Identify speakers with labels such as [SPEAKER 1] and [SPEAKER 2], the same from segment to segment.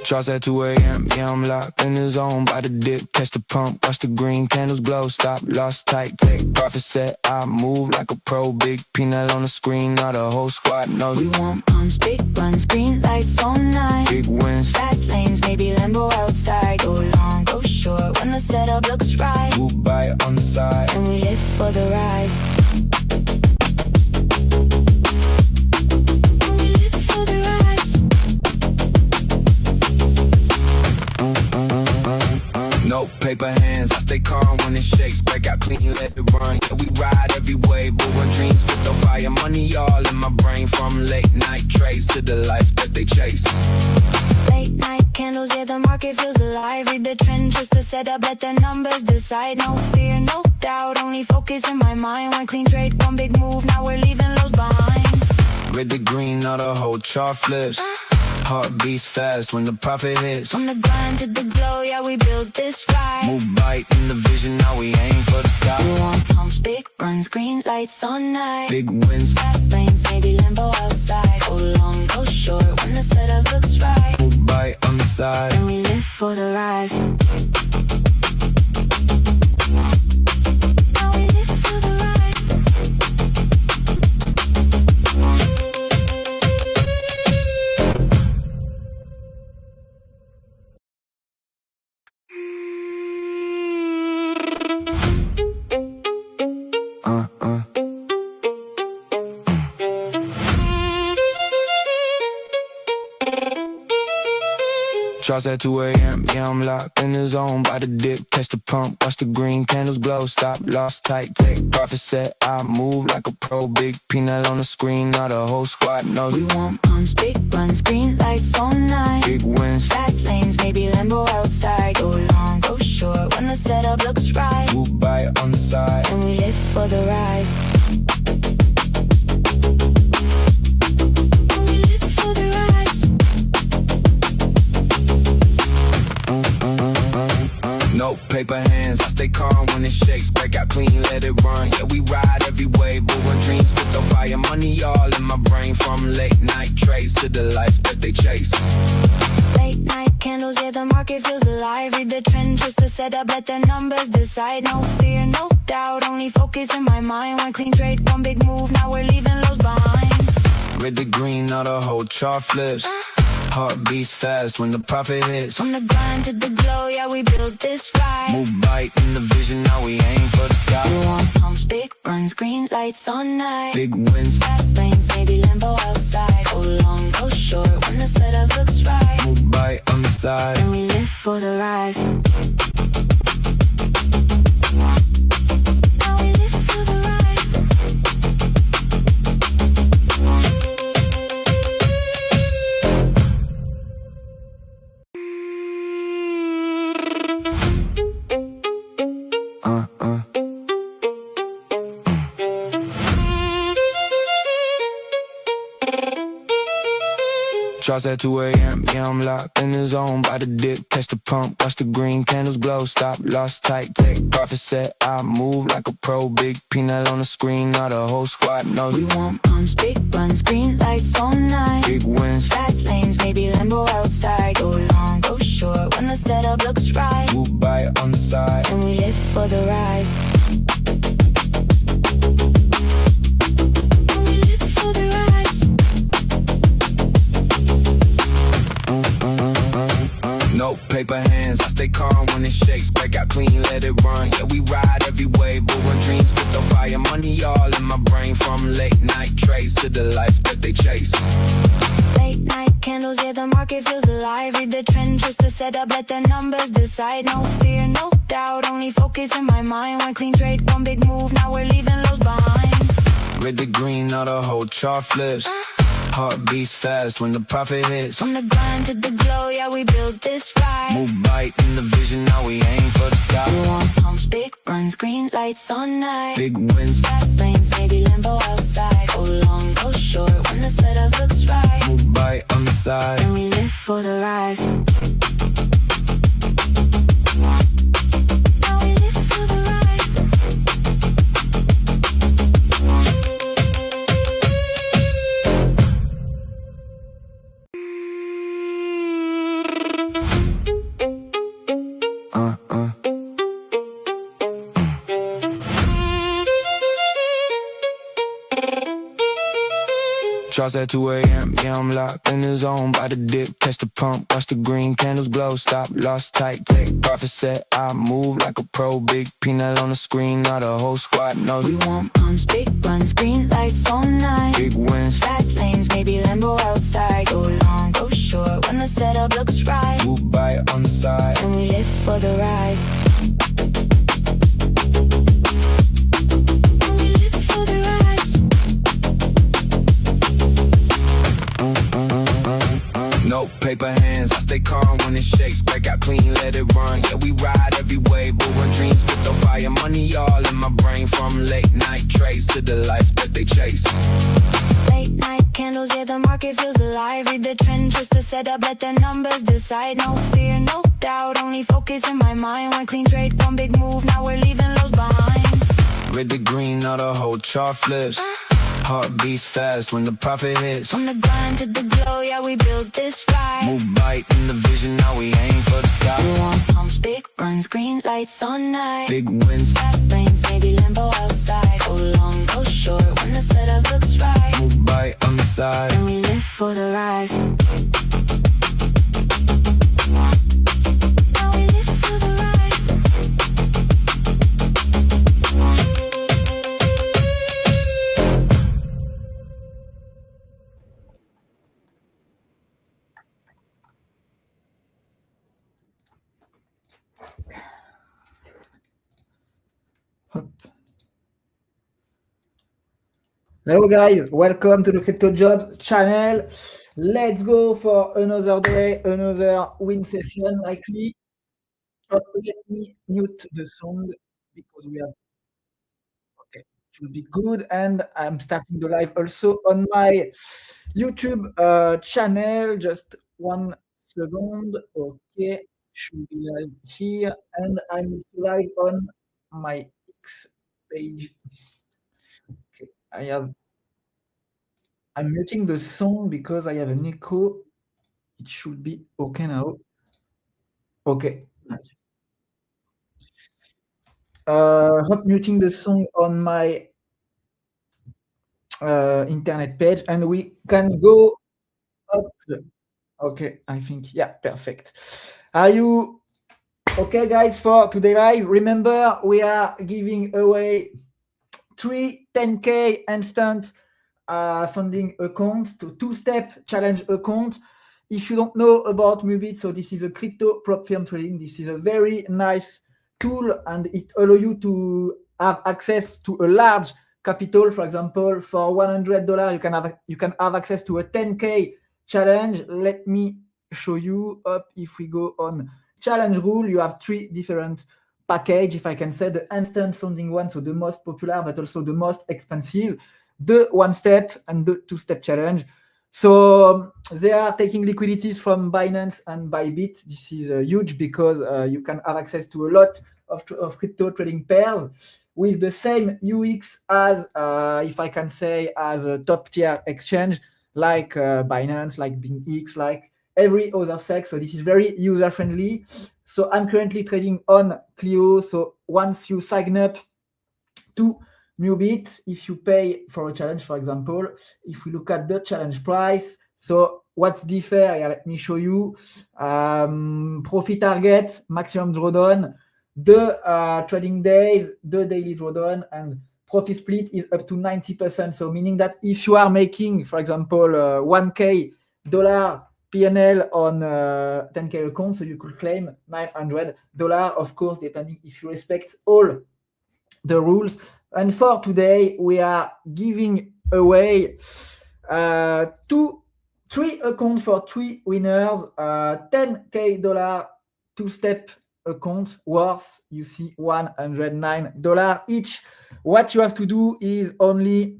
[SPEAKER 1] Charts at 2 a.m., yeah, I'm locked in the zone. By the dip, catch the pump, watch the green candles glow. Stop, lost, tight, take, profit set. I move like a pro, big peanut on the screen. Now the whole squad knows.
[SPEAKER 2] We want pumps, big runs, green lights all night.
[SPEAKER 1] Big wins,
[SPEAKER 2] fast lanes, maybe Lambo outside. Go long, go short, when the setup looks right.
[SPEAKER 1] Mubite on the side,
[SPEAKER 2] and we live for the rise.
[SPEAKER 1] No paper hands, I stay calm when it shakes. Break out clean, let it run. Yeah, we ride every wave, but run dreams with no fire. Money all in my brain, from late night trades to the life that they chase.
[SPEAKER 2] Late night candles, yeah, the market feels alive. Read the trend just to set up, let the numbers decide. No fear, no doubt, only focus in my mind. One clean trade, one big move, now we're leaving lows behind.
[SPEAKER 1] Red to green, now the whole chart flips. Heart beats fast when the profit hits.
[SPEAKER 2] From the grind to the glow, yeah, we built this right.
[SPEAKER 1] Mubite in the vision, now we aim for the sky.
[SPEAKER 2] We want pumps, big runs, green lights all night.
[SPEAKER 1] Big wins,
[SPEAKER 2] fast lanes, maybe Lambo outside. Go long, go short, when the setup looks right.
[SPEAKER 1] Mubite on the side,
[SPEAKER 2] and we live for the rise.
[SPEAKER 1] Charts at 2 a.m., yeah, I'm locked in the zone. By the dip, catch the pump, watch the green candles glow. Stop, lost, tight, take, profit set. I move like a pro, big peanut on the screen. Now the whole squad knows.
[SPEAKER 2] We want pumps, big runs, green lights all night.
[SPEAKER 1] Big wins,
[SPEAKER 2] fast lanes, maybe Lambo outside. Go long, go short, when the setup looks right.
[SPEAKER 1] Mubite on the side,
[SPEAKER 2] and we live for the rise.
[SPEAKER 1] No paper hands, I stay calm when it shakes. Break out clean, let it run. Yeah, we ride every wave, but run dreams with no fire. Money all in my brain, from late night trades to the life that they chase.
[SPEAKER 2] Late night candles, yeah, the market feels alive. Read the trend just to set up, let the numbers decide. No fear, no doubt, only focus in my mind. One clean trade, one big move, now we're leaving lows behind.
[SPEAKER 1] Red to green, now the whole chart flips. Heart beats fast when the profit hits.
[SPEAKER 2] From the grind to the glow, yeah, we built this right.
[SPEAKER 1] Mubite in the vision, now we aim for the sky.
[SPEAKER 2] We want pumps, big runs, green lights all night.
[SPEAKER 1] Big wins,
[SPEAKER 2] fast lanes, maybe Lambo outside. Go long, go short, when the setup looks right.
[SPEAKER 1] Mubite on the side,
[SPEAKER 2] and we live for the rise.
[SPEAKER 1] Charts at 2 a.m., yeah, I'm locked in the zone. By the dip, catch the pump, watch the green candles glow. Stop, lost, tight, take, profit set. I move like a pro, big peanut on the screen. Now the whole squad knows.
[SPEAKER 2] We want pumps, big runs, green lights all night.
[SPEAKER 1] Big wins,
[SPEAKER 2] fast lanes, maybe Lambo outside. Go long, go short, when the setup looks right.
[SPEAKER 1] Mubite on the side,
[SPEAKER 2] and we live for the rise.
[SPEAKER 1] No paper hands, I stay calm when it shakes. Break out clean, let it run. Yeah, we ride every wave, but run dreams with no fire. Money all in my brain, from late night trades to the life that they chase.
[SPEAKER 2] Late night candles, yeah, the market feels alive. Read the trend just to set up, let the numbers decide. No fear, no doubt, only focus in my mind. One clean trade, one big move, now we're leaving lows behind.
[SPEAKER 1] Red to green, now the whole chart flips. Heart beats fast when the profit hits.
[SPEAKER 2] From the grind to the glow, yeah, we built this right.
[SPEAKER 1] Mubite in the vision, now we aim for the sky.
[SPEAKER 2] We want pumps, big runs, green lights all night.
[SPEAKER 1] Big wins,
[SPEAKER 2] fast lanes, maybe Lambo outside. Go long, go short, when the setup looks right.
[SPEAKER 1] Mubite on the side,
[SPEAKER 2] and we live for the rise.
[SPEAKER 1] Drops at 2 a.m. Yeah, I'm locked in the zone. By the dip, catch the pump, watch the green candles glow. Stop, lost, tight, take profit set. I move like a pro, big peanut on the screen. Now the whole squad knows.
[SPEAKER 2] We want pumps, big runs, green lights all night.
[SPEAKER 1] Big wins,
[SPEAKER 2] Fast lanes, maybe Lambo outside. Go long, go short, when the setup looks right.
[SPEAKER 1] Mubite on the side.
[SPEAKER 2] And we live for the rise. And we live for the rise.
[SPEAKER 1] No paper hands, I stay calm when it shakes. Break out clean, let it run. Yeah, we ride every way, but run dreams with the fire. Money all in my brain, from late night trades to the life that they chase.
[SPEAKER 2] Late night candles, yeah, the market feels alive. Read the trend, twist the setup, let the numbers decide. No fear, no doubt, only focus in my mind. One clean trade, one big move, now we're leaving lows behind.
[SPEAKER 1] Red to green, now the whole chart flips. Heart beats fast when the profit hits.
[SPEAKER 2] From the grind to the glow, yeah, we built this right.
[SPEAKER 1] Mubite in the vision, now we aim for the sky.
[SPEAKER 2] We want pumps, big runs, green lights all night.
[SPEAKER 1] Big wins,
[SPEAKER 2] Fast lanes, maybe Lambo outside. Go long, go short, when the setup looks right.
[SPEAKER 1] Mubite on the side.
[SPEAKER 2] And we live for the rise. Now we live for the rise.
[SPEAKER 3] Hello guys, welcome to the Crypto Jobs channel. Let's go for another day, another win session likely. But let me mute the sound because we have, okay, it should be good. And I'm starting the live also on my YouTube channel. Just 1 second. Okay, should be live here. And I'm live on my X page. Okay, I'm muting the song because I have an echo. It should be okay now. Okay. Nice. Muting the song on my internet page, and we can go up. Okay, I think, yeah, perfect. Are you okay, guys, for today live? Remember, we are giving away 3 10K instant funding account to 2-step challenge account. If you don't know about Mubite, so this is a crypto prop firm trading. This is a very nice tool, and it allows you to have access to a large capital. For example, for $100, you can have access to a 10K challenge. Let me show you. If we go on challenge rule, you have 3 different package, if I can say. The instant funding one, so the most popular but also the most expensive, the 1-step and the 2-step challenge. So they are taking liquidities from Binance and Bybit. This is huge because you can have access to a lot of crypto trading pairs with the same UX as, if I can say, as a top tier exchange like Binance, like BingX, like every other SEC. So this is very user friendly. So I'm currently trading on Clio. So once you sign up to Mubite, if you pay for a challenge, for example, if we look at the challenge price, so what's different? Yeah, let me show you. Profit target, maximum drawdown, the trading days, the daily drawdown, and profit split is up to 90%. So meaning that if you are making, for example, $1K PNL on 10K account, so you could claim $900, of course, depending if you respect all the rules. And for today, we are giving away 3 accounts for 3 winners, $10K 2-step account worth, you see, $109 each. What you have to do is only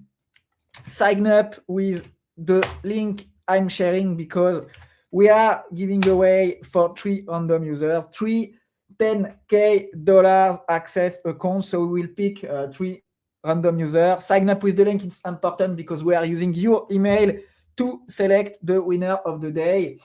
[SPEAKER 3] sign up with the link I'm sharing, because we are giving away for 3 random users 3 $10K access accounts. So we will pick 3 random users. Sign up with the link. It's important because we are using your email to select the winner of the day.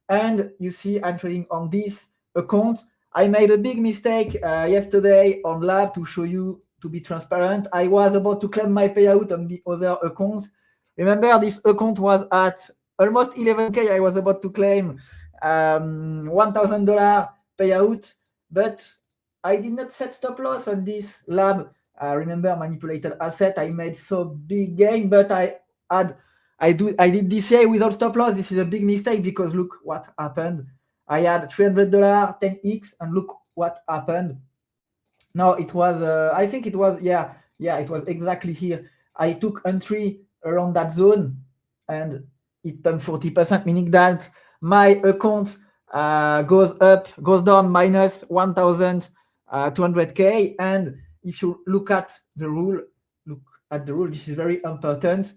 [SPEAKER 3] And you see, I'm trading on this account. I made a big mistake yesterday on Lab to show you, to be transparent. I was about to claim my payout on the other accounts, Remember, this account was at almost 11K. I was about to claim $1,000 payout, but I did not set stop loss on this lab. Remember, manipulated asset. I made so big gain, but I did DCA without stop loss. This is a big mistake because look what happened. I had $300, 10x, and look what happened. No, it was. I think it was. Yeah, it was exactly here. I took entry around that zone, and it turned 40%, meaning that my account goes down minus 1,200K. And if you look at the rule, this is very important.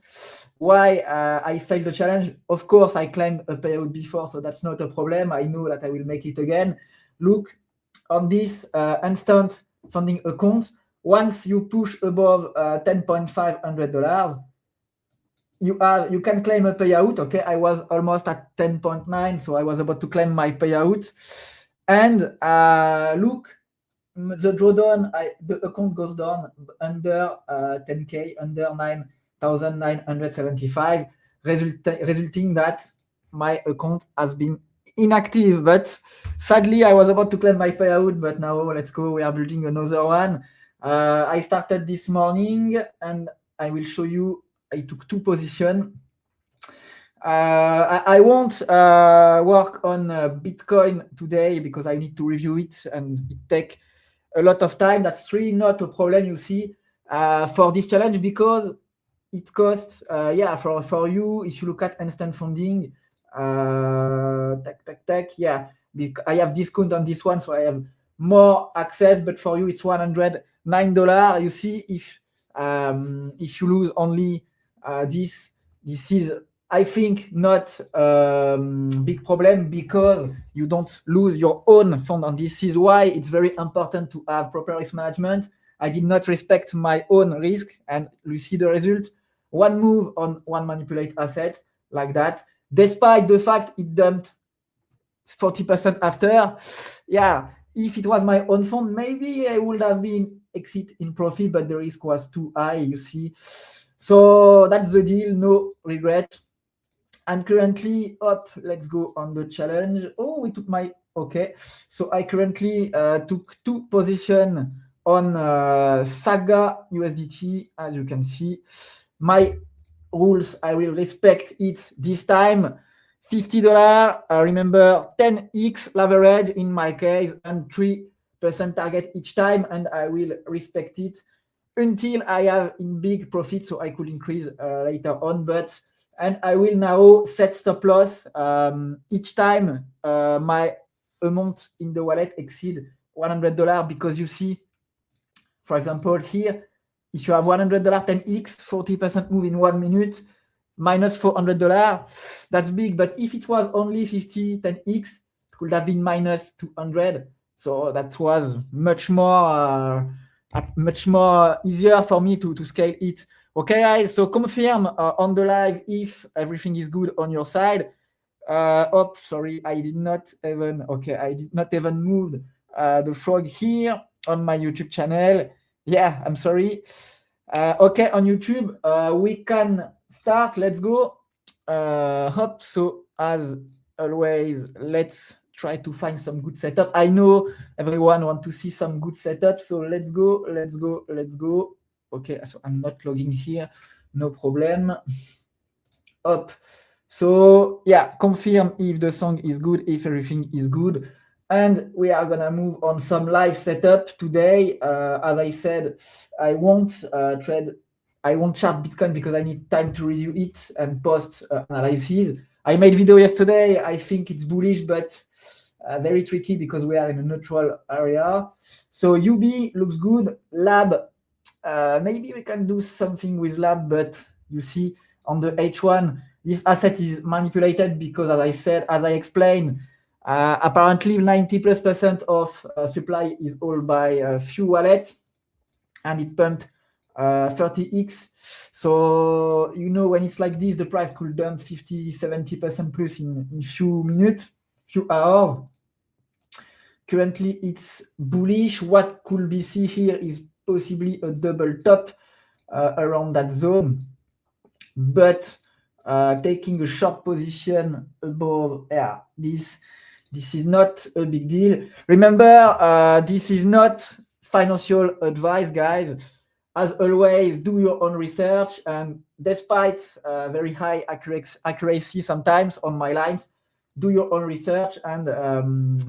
[SPEAKER 3] Why I failed the challenge? Of course, I claimed a payout before, so that's not a problem. I know that I will make it again. Look on this instant funding account. Once you push above $10,500, you can claim a payout. Okay, I was almost at 10.9, so I was about to claim my payout. And look, the drawdown, the account goes down under 10K, under 9,975, resulting that my account has been inactive. But sadly, I was about to claim my payout, but now let's go. We are building another one. I started this morning, and I will show you. I took 2 positions. I won't work on Bitcoin today because I need to review it, and it takes a lot of time. That's really not a problem, you see, for this challenge, because it costs, for you, if you look at instant funding, I have discount on this one, so I have more access, but for you, it's $109. You see, if you lose only this is, I think, not big problem, because you don't lose your own fund on this. Is why it's very important to have proper risk management. I did not respect my own risk, and you see the result. One move on one manipulate asset like that, despite the fact it dumped 40% after. Yeah, if it was my own fund, maybe I would have been exit in profit, but the risk was too high, you see. So that's the deal, no regret. And currently, let's go on the challenge. Oh, we took my, okay. So I currently took 2 positions on Saga USDT. As you can see, my rules, I will respect it this time. $50, remember 10x leverage in my case, and 3% target each time, and I will respect it until I have in big profit, so I could increase later on. And I will now set stop loss each time my amount in the wallet exceed $100, because you see, for example, here, if you have $100, 10x, 40% move in 1 minute, minus $400, that's big. But if it was only 50, 10x, it could have been minus 200. So that was much more easier for me to scale it. Okay, guys, so confirm on the live if everything is good on your side. Sorry, I did not even move the frog here on my YouTube channel. Yeah, I'm sorry. Okay, on YouTube, we can start. Let's go. So as always, let's try to find some good setup. I know everyone wants to see some good setup, so let's go. Okay, so I'm not logging here, no problem. So yeah, confirm if the song is good, if everything is good, and we are gonna move on some live setup today. As I said, I won't chart Bitcoin because I need time to review it and post analysis. I made video yesterday. I think it's bullish, but very tricky because we are in a neutral area. So UB looks good. Lab, maybe we can do something with lab, but you see on the H1, this asset is manipulated because, as I explained, apparently 90+% of supply is all by a few wallets, and it pumped 30x. So, when it's like this, the price could dump 50-70% plus in few minutes, few hours. Currently, it's bullish. What could be seen here is possibly a double top around that zone. but taking a short position above, this is not a big deal. Remember, this is not financial advice, guys. As always, do your own research, and despite very high accuracy sometimes on my lines, do your own research and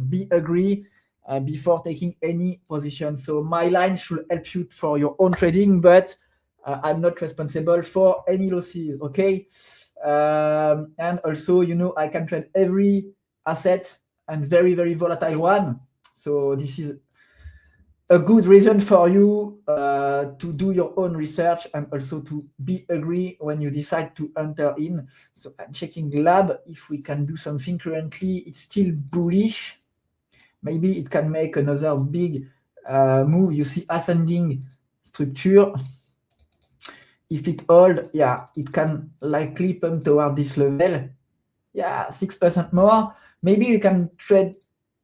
[SPEAKER 3] be agree before taking any position. So my line should help you for your own trading, but I'm not responsible for any losses, okay? And also, I can trade every asset and very, very volatile one. So this is a good reason for you to do your own research and also to be agree when you decide to enter in. So I'm checking lab if we can do something currently. It's still bullish. Maybe it can make another big move. You see ascending structure. If it hold, it can likely pump toward this level. 6% more. Maybe you can trade,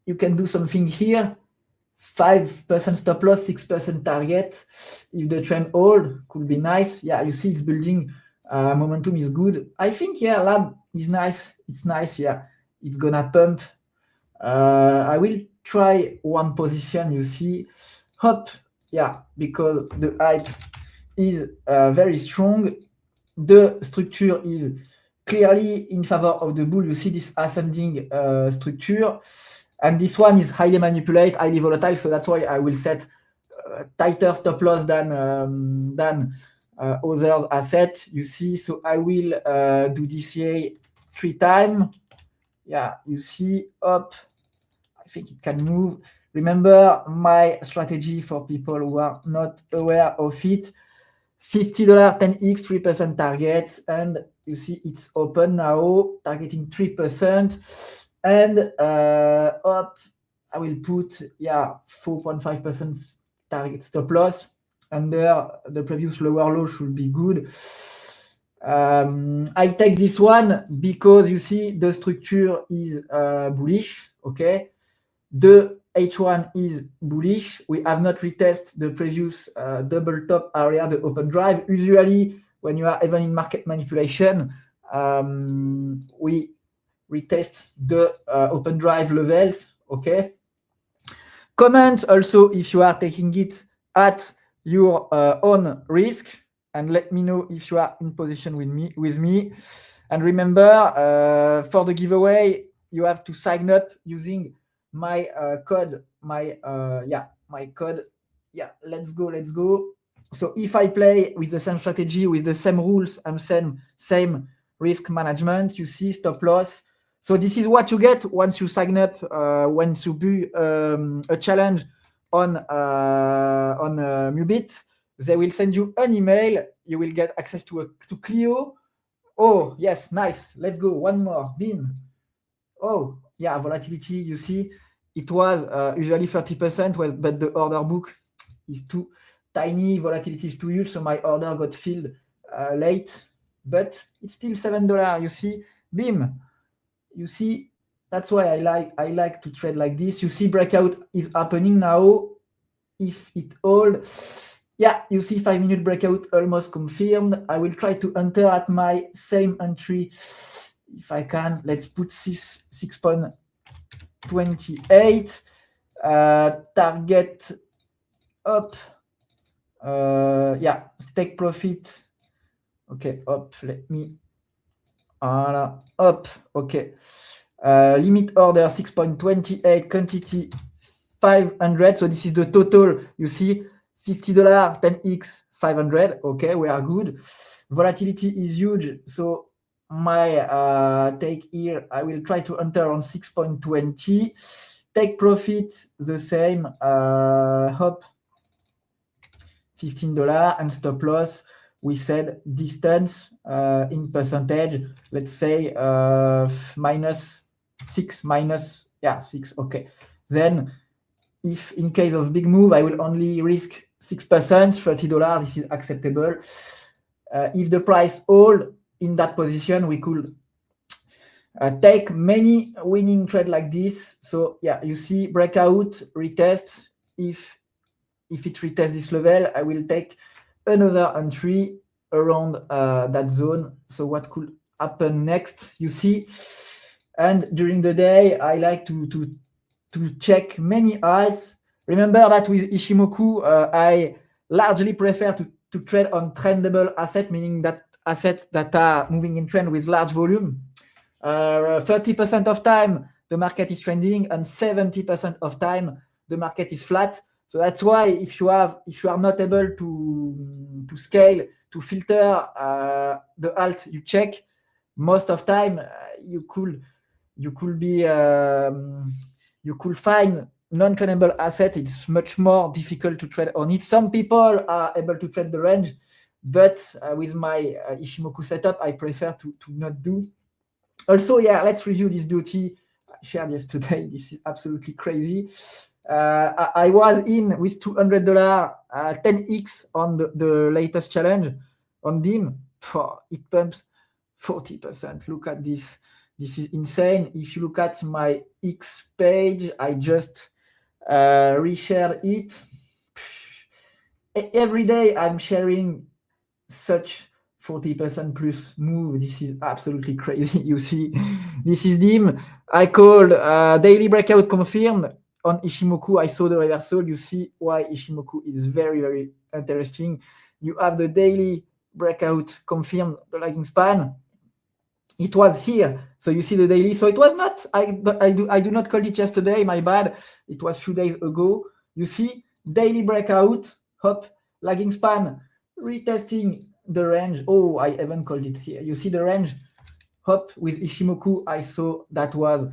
[SPEAKER 3] you can do something here. 5% stop loss, 6% target. If the trend hold, could be nice. You see it's building. Momentum is good. I think, lab is nice. It's nice. It's gonna pump. I will try one position, you see. Hop, because the hype is very strong. The structure is clearly in favor of the bull. You see this ascending structure. And this one is highly manipulated, highly volatile. So that's why I will set tighter stop loss than other assets, you see. So I will do DCA 3 times. You see, up. I think it can move. Remember my strategy for people who are not aware of it. $50 10x 3% target, and you see it's open now, targeting 3%. And up, I will put 4.5% target stop loss. Under the previous lower low should be good. I take this one because you see the structure is bullish, okay? The H1 is bullish. We have not retested the previous double top area, the open drive. Usually, when you are even in market manipulation, we retest the open drive levels, okay? Comment also if you are taking it at your own risk, and let me know if you are in position with me. And remember, for the giveaway, you have to sign up using my code, my code. Let's go. So if I play with the same strategy, with the same rules and same risk management, you see stop loss. So this is what you get once you sign up, once you do a challenge on Mubite. They will send you an email. You will get access to Clio. Oh yes, nice. Let's go. One more. Beam. Oh volatility. You see, it was usually 30%, but the order book is too tiny. Volatility is too huge, so my order got filled late. But it's still $7. You see, Beam. You see, that's why I like to trade like this. You see, breakout is happening now. If it holds, you see 5-minute breakout almost confirmed. I will try to enter at my same entry if I can. Let's put 6.28. Target up. Take profit. Okay, up. Let me. Up. Okay. Limit order 6.28, quantity 500. So this is the total. You see, $50 10x 500. Okay, we are good. Volatility is huge. So my take here, I will try to enter on 6.20. Take profit the same. Hop, $15, and stop loss. We said distance in percentage. Let's say -6, -6. Okay. Then, if in case of big move, I will only risk 6%, $30. This is acceptable. If the price hold in that position, we could take many winning trade like this. So you see, breakout, retest. If it retests this level, I will take another entry. around that zone. So what could happen next, you see? And during the day, I like to check many alts. Remember that with Ishimoku, I largely prefer to trade on trendable asset, meaning that assets that are moving in trend with large volume. 30% of time the market is trending, and 70% of time the market is flat. So that's why if you are not able to scale, to filter the alt you check, most of time you could find non-tradeable asset. It's much more difficult to trade on it. Some people are able to trade the range, but with my Ishimoku setup, I prefer to not do. Also, yeah, let's review this beauty I shared yesterday. This is absolutely crazy. I was in with $200, 10x on the latest challenge on DIM. It pumps 40%. Look at this. This is insane. If you look at my X page, I just reshared it. Every day I'm sharing such 40% plus move. This is absolutely crazy. You see, this is DIM. I called daily breakout confirmed on Ishimoku. I saw the reversal. You see why Ishimoku is very, very interesting. You have the daily breakout confirmed, the lagging span. It was here. So you see the daily. So it was not, I do not call it yesterday, my bad. It was a few days ago. You see, daily breakout, hop, lagging span, retesting the range. Oh, I haven't called it here. You see the range, hop, with Ishimoku, I saw that was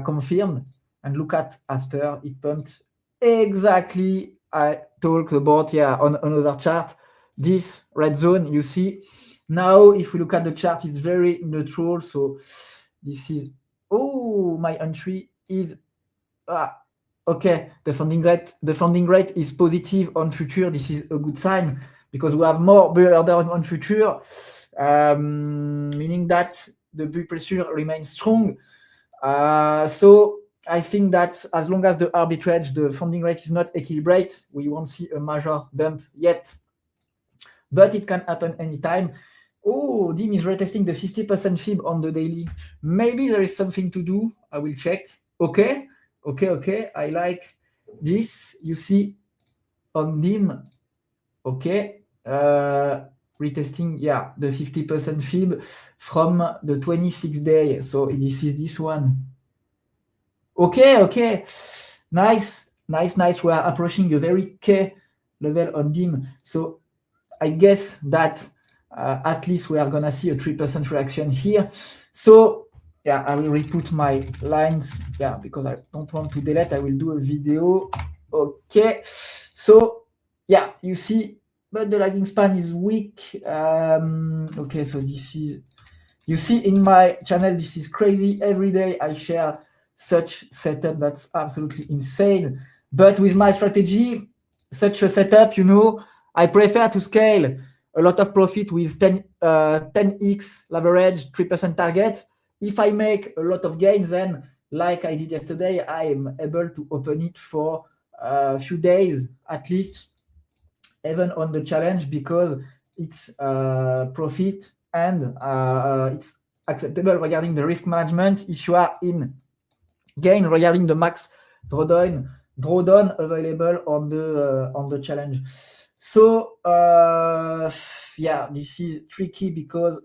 [SPEAKER 3] confirmed. And look at after it pumped exactly. I talked about, yeah, on another chart, this red zone, you see. Now, if we look at the chart, it's very neutral. So this is, oh, my entry is, okay, the funding rate is positive on future. This is a good sign because we have more bull order on future, meaning that the bull pressure remains strong. So I think that as long as the arbitrage, the funding rate is not equilibrate, we won't see a major dump yet. But it can happen anytime. Oh, DIM is retesting the 50% fib on the daily. Maybe there is something to do. I will check. Okay. I like this. You see on DIM. Okay. Retesting, yeah, the 50% fib from the 26th day. So this is this one. Okay. Nice. We are approaching a very key level on DIM. So I guess that at least we are gonna see a 3% reaction here. So yeah, I will re-put my lines, yeah, because I don't want to delete. I will do a video. Okay, so yeah, you see, but the lagging span is weak. Okay, so this is, you see in my channel, this is crazy. Every day I share such setup that's absolutely insane. But with my strategy, such a setup, you know, I prefer to scale a lot of profit with 10x leverage, 3% target. If I make a lot of gains, then like I did yesterday, I am able to open it for a few days at least, even on the challenge, because it's profit and it's acceptable regarding the risk management. If you are in gain regarding the max drawdown available on the challenge. So yeah, this is tricky because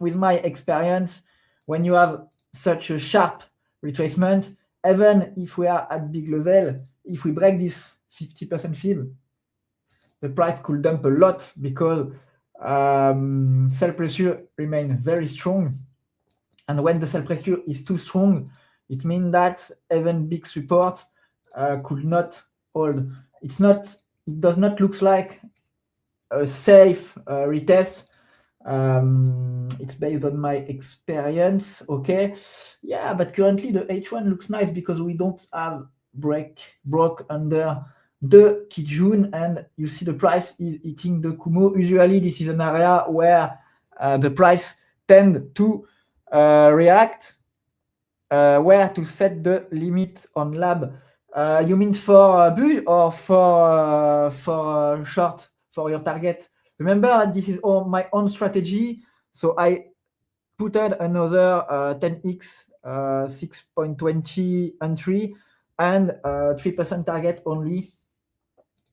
[SPEAKER 3] with my experience, when you have such a sharp retracement, even if we are at big level, if we break this 50% fib, the price could dump a lot because sell pressure remains very strong. And when the sell pressure is too strong, it means that even big support could not hold. It does not look like a safe retest. It's based on my experience. Okay, yeah, but currently the H1 looks nice because we don't have broke under the Kijun, and you see the price is hitting the Kumo. Usually this is an area where the price tend to react. Where to set the limit on lab? You mean for bull or for short, for your target? Remember that this is all my own strategy. So I put another 10x 6.20 entry and 3% target only.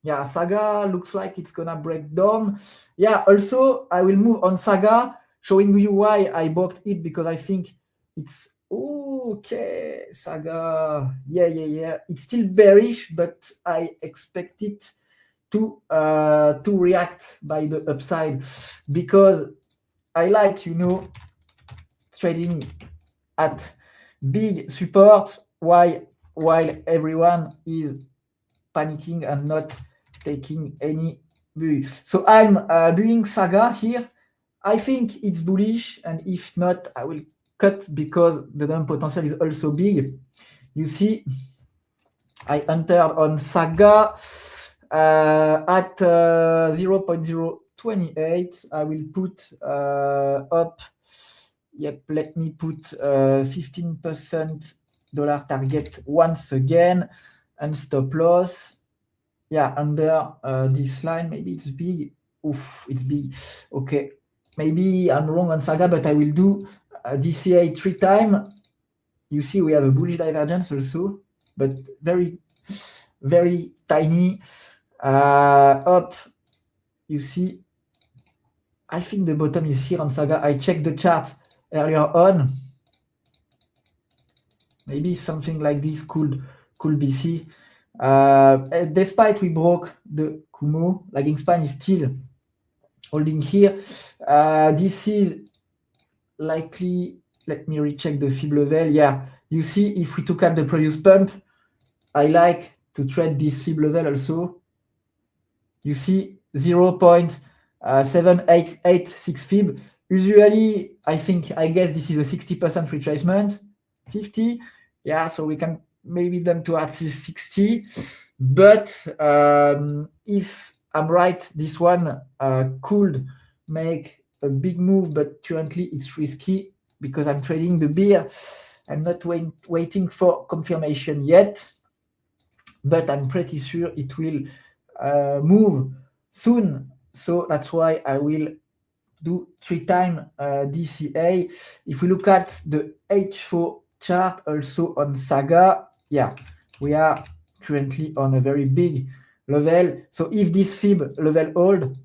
[SPEAKER 3] Yeah, Saga looks like it's gonna break down. Yeah, also I will move on Saga, showing you why I bought it, because I think it's okay. Saga, yeah. It's still bearish, but I expect it to react by the upside, because I like, trading at big support while everyone is panicking and not taking any view. So I'm doing Saga here. I think it's bullish, and if not, I will cut because the dump potential is also big. You see, I entered on Saga at 0.028. I will put up. Yep, let me put 15% dollar target once again, and stop loss. Yeah, under this line. Maybe it's big. Oof, it's big. Okay, maybe I'm wrong on Saga, but I will do DCA 3 times. You see, we have a bullish divergence also, but very, very tiny. Up, you see, I think the bottom is here on Saga. I checked the chart earlier on. Maybe something like this could be seen. Despite we broke the Kumo, lagging span is still holding here. This is likely, let me recheck the fib level. Yeah, you see, if we took out the previous pump, I like to trade this fib level also. You see 0.786 fib. Usually, I guess this is a 60% retracement. 50, yeah, so we can maybe them to at 60. But if I'm right, this one could make a big move, but currently it's risky because I'm trading the beer. I'm not waiting for confirmation yet, but I'm pretty sure it will move soon. So that's why I will do 3 times DCA. If we look at the H4 chart also on Saga, yeah, we are currently on a very big level. So if this fib level hold,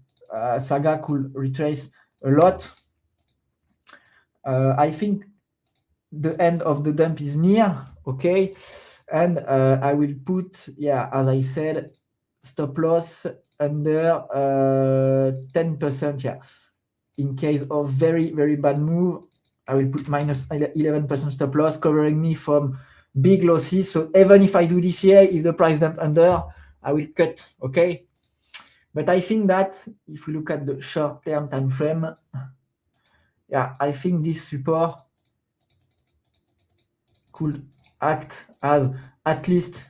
[SPEAKER 3] Saga could retrace a lot. I think the end of the dump is near, okay, and I will put, yeah, as I said, stop loss under 10%. Yeah, in case of very, very bad move, I will put minus 11% stop loss, covering me from big losses. So even if I do DCA, if the price dump under, I will cut, okay? But I think that if we look at the short-term time frame, yeah, I think this support could act as at least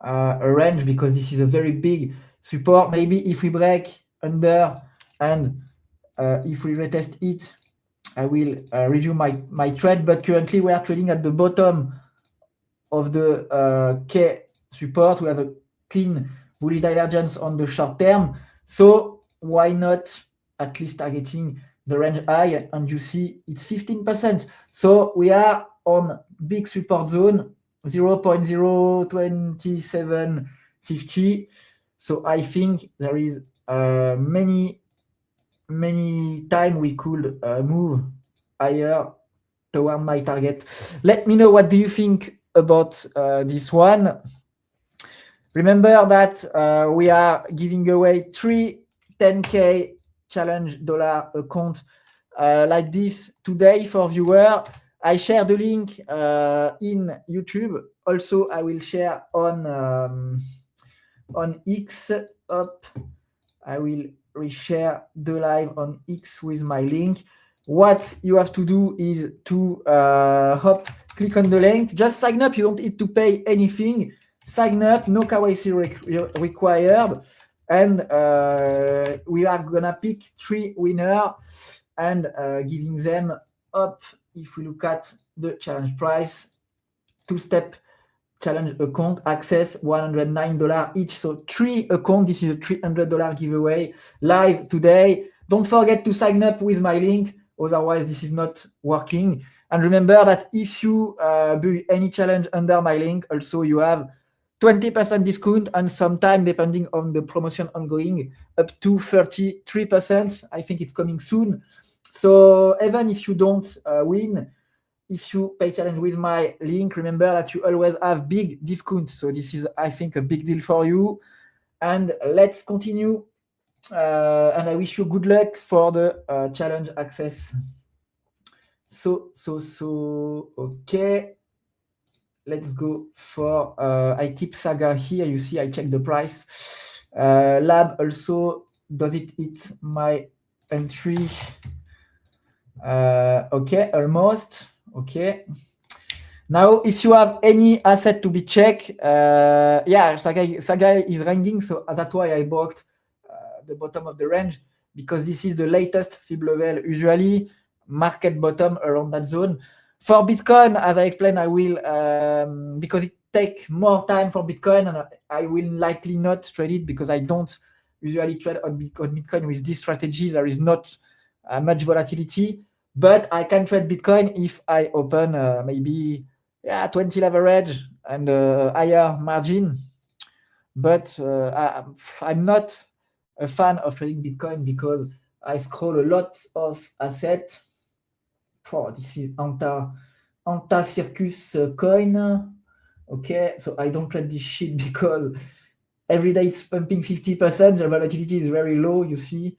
[SPEAKER 3] a range, because this is a very big support. Maybe if we break under and if we retest it, I will review my trade. But currently we are trading at the bottom of the K support. We have a clean bullish divergence on the short term. So why not at least targeting the range high? And you see it's 15%. So we are on big support zone, 0.02750. So I think there is many time we could move higher toward my target. Let me know what do you think about this one. Remember that we are giving away 3 10K challenge dollar account like this today for viewer. I share the link in YouTube. Also, I will share on X. Up, I will reshare the live on X with my link. What you have to do is to click on the link, just sign up. You don't need to pay anything. Sign up, no KYC required, and we are gonna pick 3 winners and giving them up. If we look at the challenge price, 2 step challenge account, access $109 each. So 3 accounts. This is a $300 giveaway live today. Don't forget to sign up with my link, otherwise this is not working. And remember that if you do any challenge under my link, also you have 20% discount, and sometime, depending on the promotion ongoing, up to 33%. I think it's coming soon. So even if you don't win, if you pay challenge with my link, remember that you always have big discount. So this is, I think, a big deal for you. And let's continue. And I wish you good luck for the challenge access. So, okay. Let's go for, I keep Saga here. You see, I check the price. Lab also, does it hit my entry? Okay, almost. Okay. Now, if you have any asset to be checked, yeah, Saga is ranking, so that's why I bought the bottom of the range, because this is the latest fib level, usually market bottom around that zone. For Bitcoin, as I explained, I will, because it takes more time for Bitcoin, and I will likely not trade it because I don't usually trade on Bitcoin with this strategy. There is not much volatility, but I can trade Bitcoin if I open maybe 20 leverage and higher margin. But I'm not a fan of trading Bitcoin because I scroll a lot of assets. Oh, this is Anta Circus coin. Okay, so I don't trade this shit because every day it's pumping 50%. The volatility is very low, you see.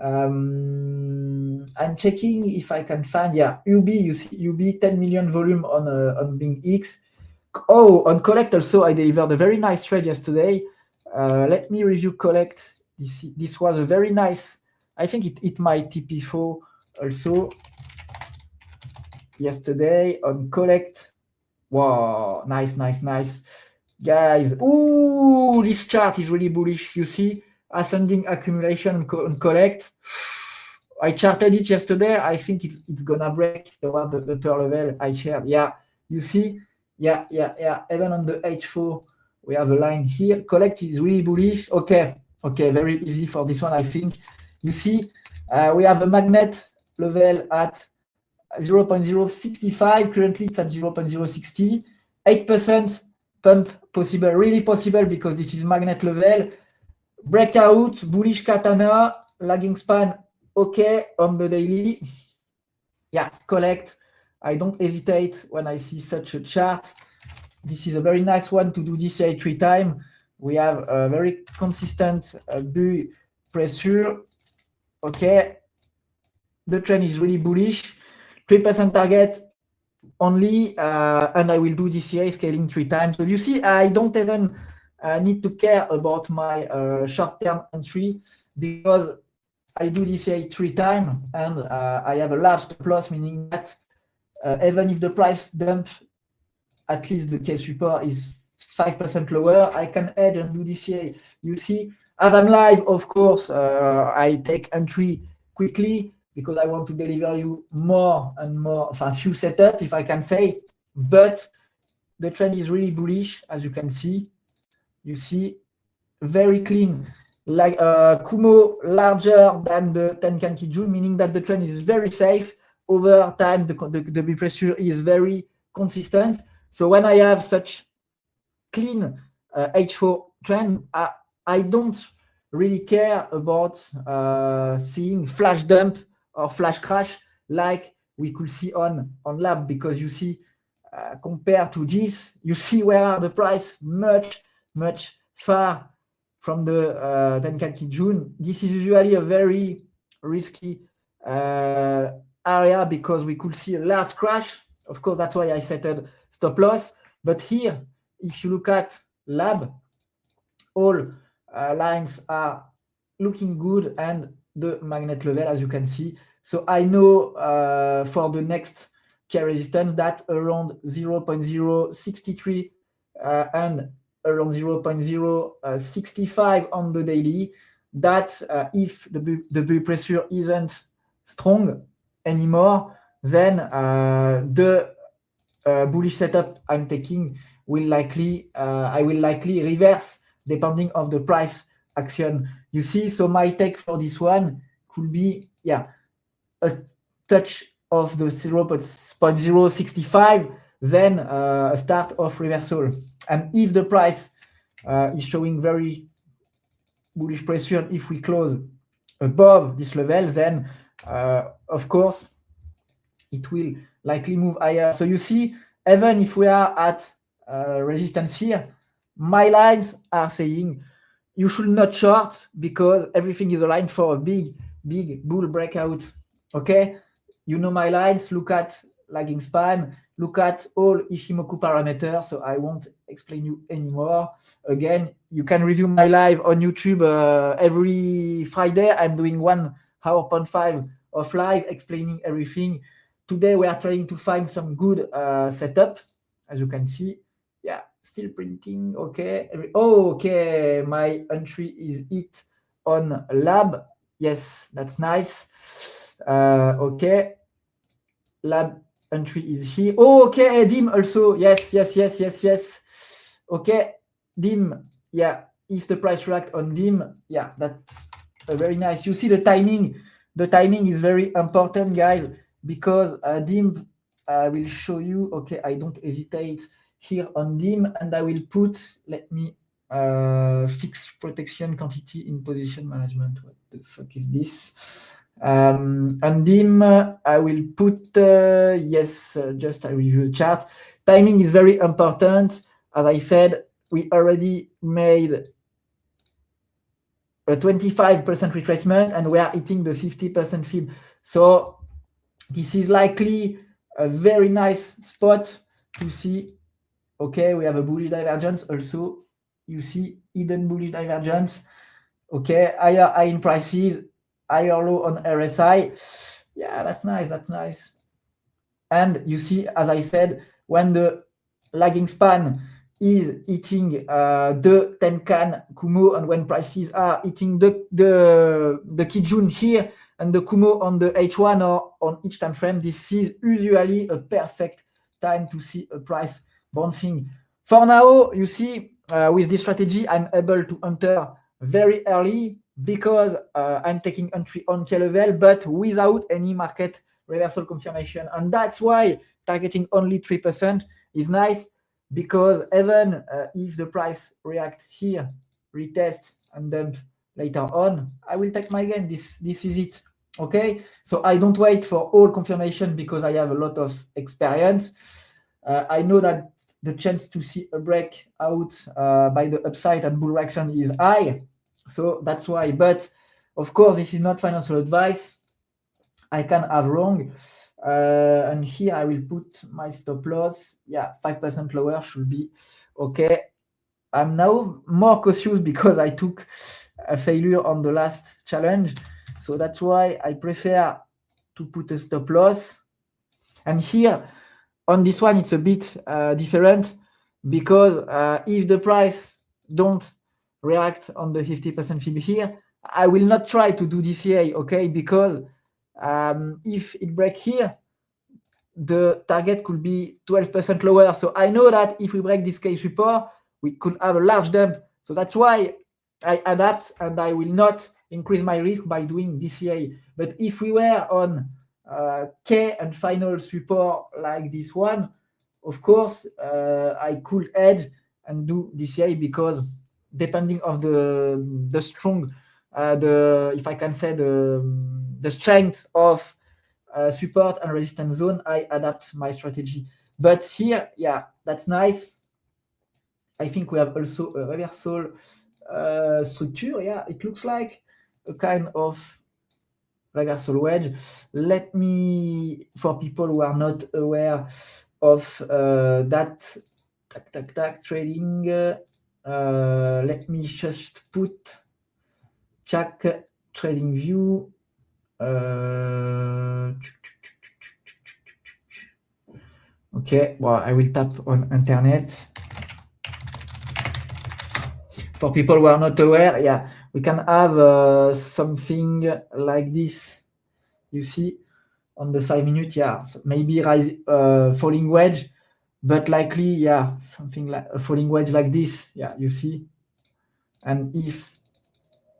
[SPEAKER 3] I'm checking if I can find, UB, you see, UB 10 million volume on Bing X. Oh, on Collect also, I delivered a very nice trade yesterday. Let me review Collect. This was a very nice, I think it hit my TP4 also yesterday on Collect. Wow, nice. Guys, ooh, this chart is really bullish. You see, ascending accumulation on Collect. I charted it yesterday. I think it's gonna break the upper level I shared. Yeah, you see, yeah. Even on the H4, we have a line here. Collect is really bullish. Okay, very easy for this one, I think. You see, we have a magnet level at 0.065. Currently, it's at 0.060. 8% pump possible, really possible, because this is magnet level. Breakout, bullish katana, lagging span, okay, on the daily. Yeah, Collect. I don't hesitate when I see such a chart. This is a very nice one to do DCA 3 times. We have a very consistent bull pressure. Okay, the trend is really bullish. 3% target only, and I will do DCA scaling 3 times. So you see, I don't even need to care about my short-term entry because I do DCA 3 times, and I have a large stop loss, meaning that even if the price dump, at least the case report is 5% lower, I can hedge and do DCA. You see, as I'm live, of course, I take entry quickly because I want to deliver you more and more, a few setup, if I can say. But the trend is really bullish, as you can see. You see, very clean, like Kumo larger than the Tenkan Kijun, meaning that the trend is very safe. Over time, the B pressure is very consistent. So when I have such clean H4 trend, I don't really care about seeing flash dump or flash crash like we could see on Lab, because you see, compared to this, you see where the price much far from the Tenkan Kijun. This is usually a very risky area because we could see a large crash. Of course, that's why I set a stop loss. But here, if you look at Lab, all lines are looking good, and the magnet level, as you can see. So I know for the next key resistance that around 0.063 and around 0.065 on the daily, that if the bull pressure isn't strong anymore, then the bullish setup I'm taking will likely I will likely reverse depending of the price action. You see, so my take for this one could be a touch of the 0.065, then a start of reversal. And if the price is showing very bullish pressure, if we close above this level, then of course it will likely move higher. So you see, even if we are at resistance here, my lines are saying you should not short because everything is aligned for a big bull breakout. Okay, you know my lines. Look at lagging span, look at all Ishimoku parameters, so I won't explain you anymore. Again, you can review my live on YouTube every Friday. I'm doing 1.5 hours of live explaining everything. Today we are trying to find some good setup, as you can see. Still printing. Okay. Okay, my entry is hit on lab. Yes, that's nice. Okay, lab entry is here. Okay, dim also. Yes. Okay, dim. If the price react on dim, that's very nice. You see the timing. The timing is very important, guys, because dim will show you. Okay, I don't hesitate here on dim, and I will put, let me fix protection quantity in position management. What the fuck is this? On dim, I will put just I review the chart. Timing is very important. As I said, we already made a 25% retracement and we are hitting the 50% fib. So this is likely a very nice spot to see. Okay, we have a bullish divergence also. You see hidden bullish divergence. Okay, higher high in prices, higher low on RSI. That's nice. And you see, as I said, when the lagging span is hitting the Tenkan Kumo, and when prices are hitting the Kijun here and the Kumo on the H1 or on each time frame, this is usually a perfect time to see a price bouncing. For now, you see, with this strategy, I'm able to enter very early because I'm taking entry on K level, but without any market reversal confirmation. And that's why targeting only 3% is nice, because even if the price react here, retest and dump later on, I will take my gain. This is it. Okay, so I don't wait for all confirmation because I have a lot of experience. I know that the chance to see a breakout by the upside and bull reaction is high, so that's why. But of course, this is not financial advice. I can have wrong. And here I will put my stop loss. 5% lower should be okay. I'm now more cautious because I took a failure on the last challenge. So that's why I prefer to put a stop loss. And here on this one, it's a bit different because if the price don't react on the 50% fib here, I will not try to do DCA, okay? Because if it break here, the target could be 12% lower. So I know that if we break this case support, we could have a large dump. So that's why I adapt and I will not increase my risk by doing DCA. But if we were on K and final support like this one, of course, I could hedge and do DCA, because depending of the strong, if I can say the strength of support and resistance zone, I adapt my strategy. But here, that's nice. I think we have also a reversal structure. It looks like a kind of reversal wedge. Let me, for people who are not aware of that trading, let me just put check trading view. Okay, well, I will tap on internet. For people who are not aware, we can have something like this. You see, on the 5 minute, so maybe falling wedge but likely, yeah, something like a falling wedge like this, yeah, you see. And if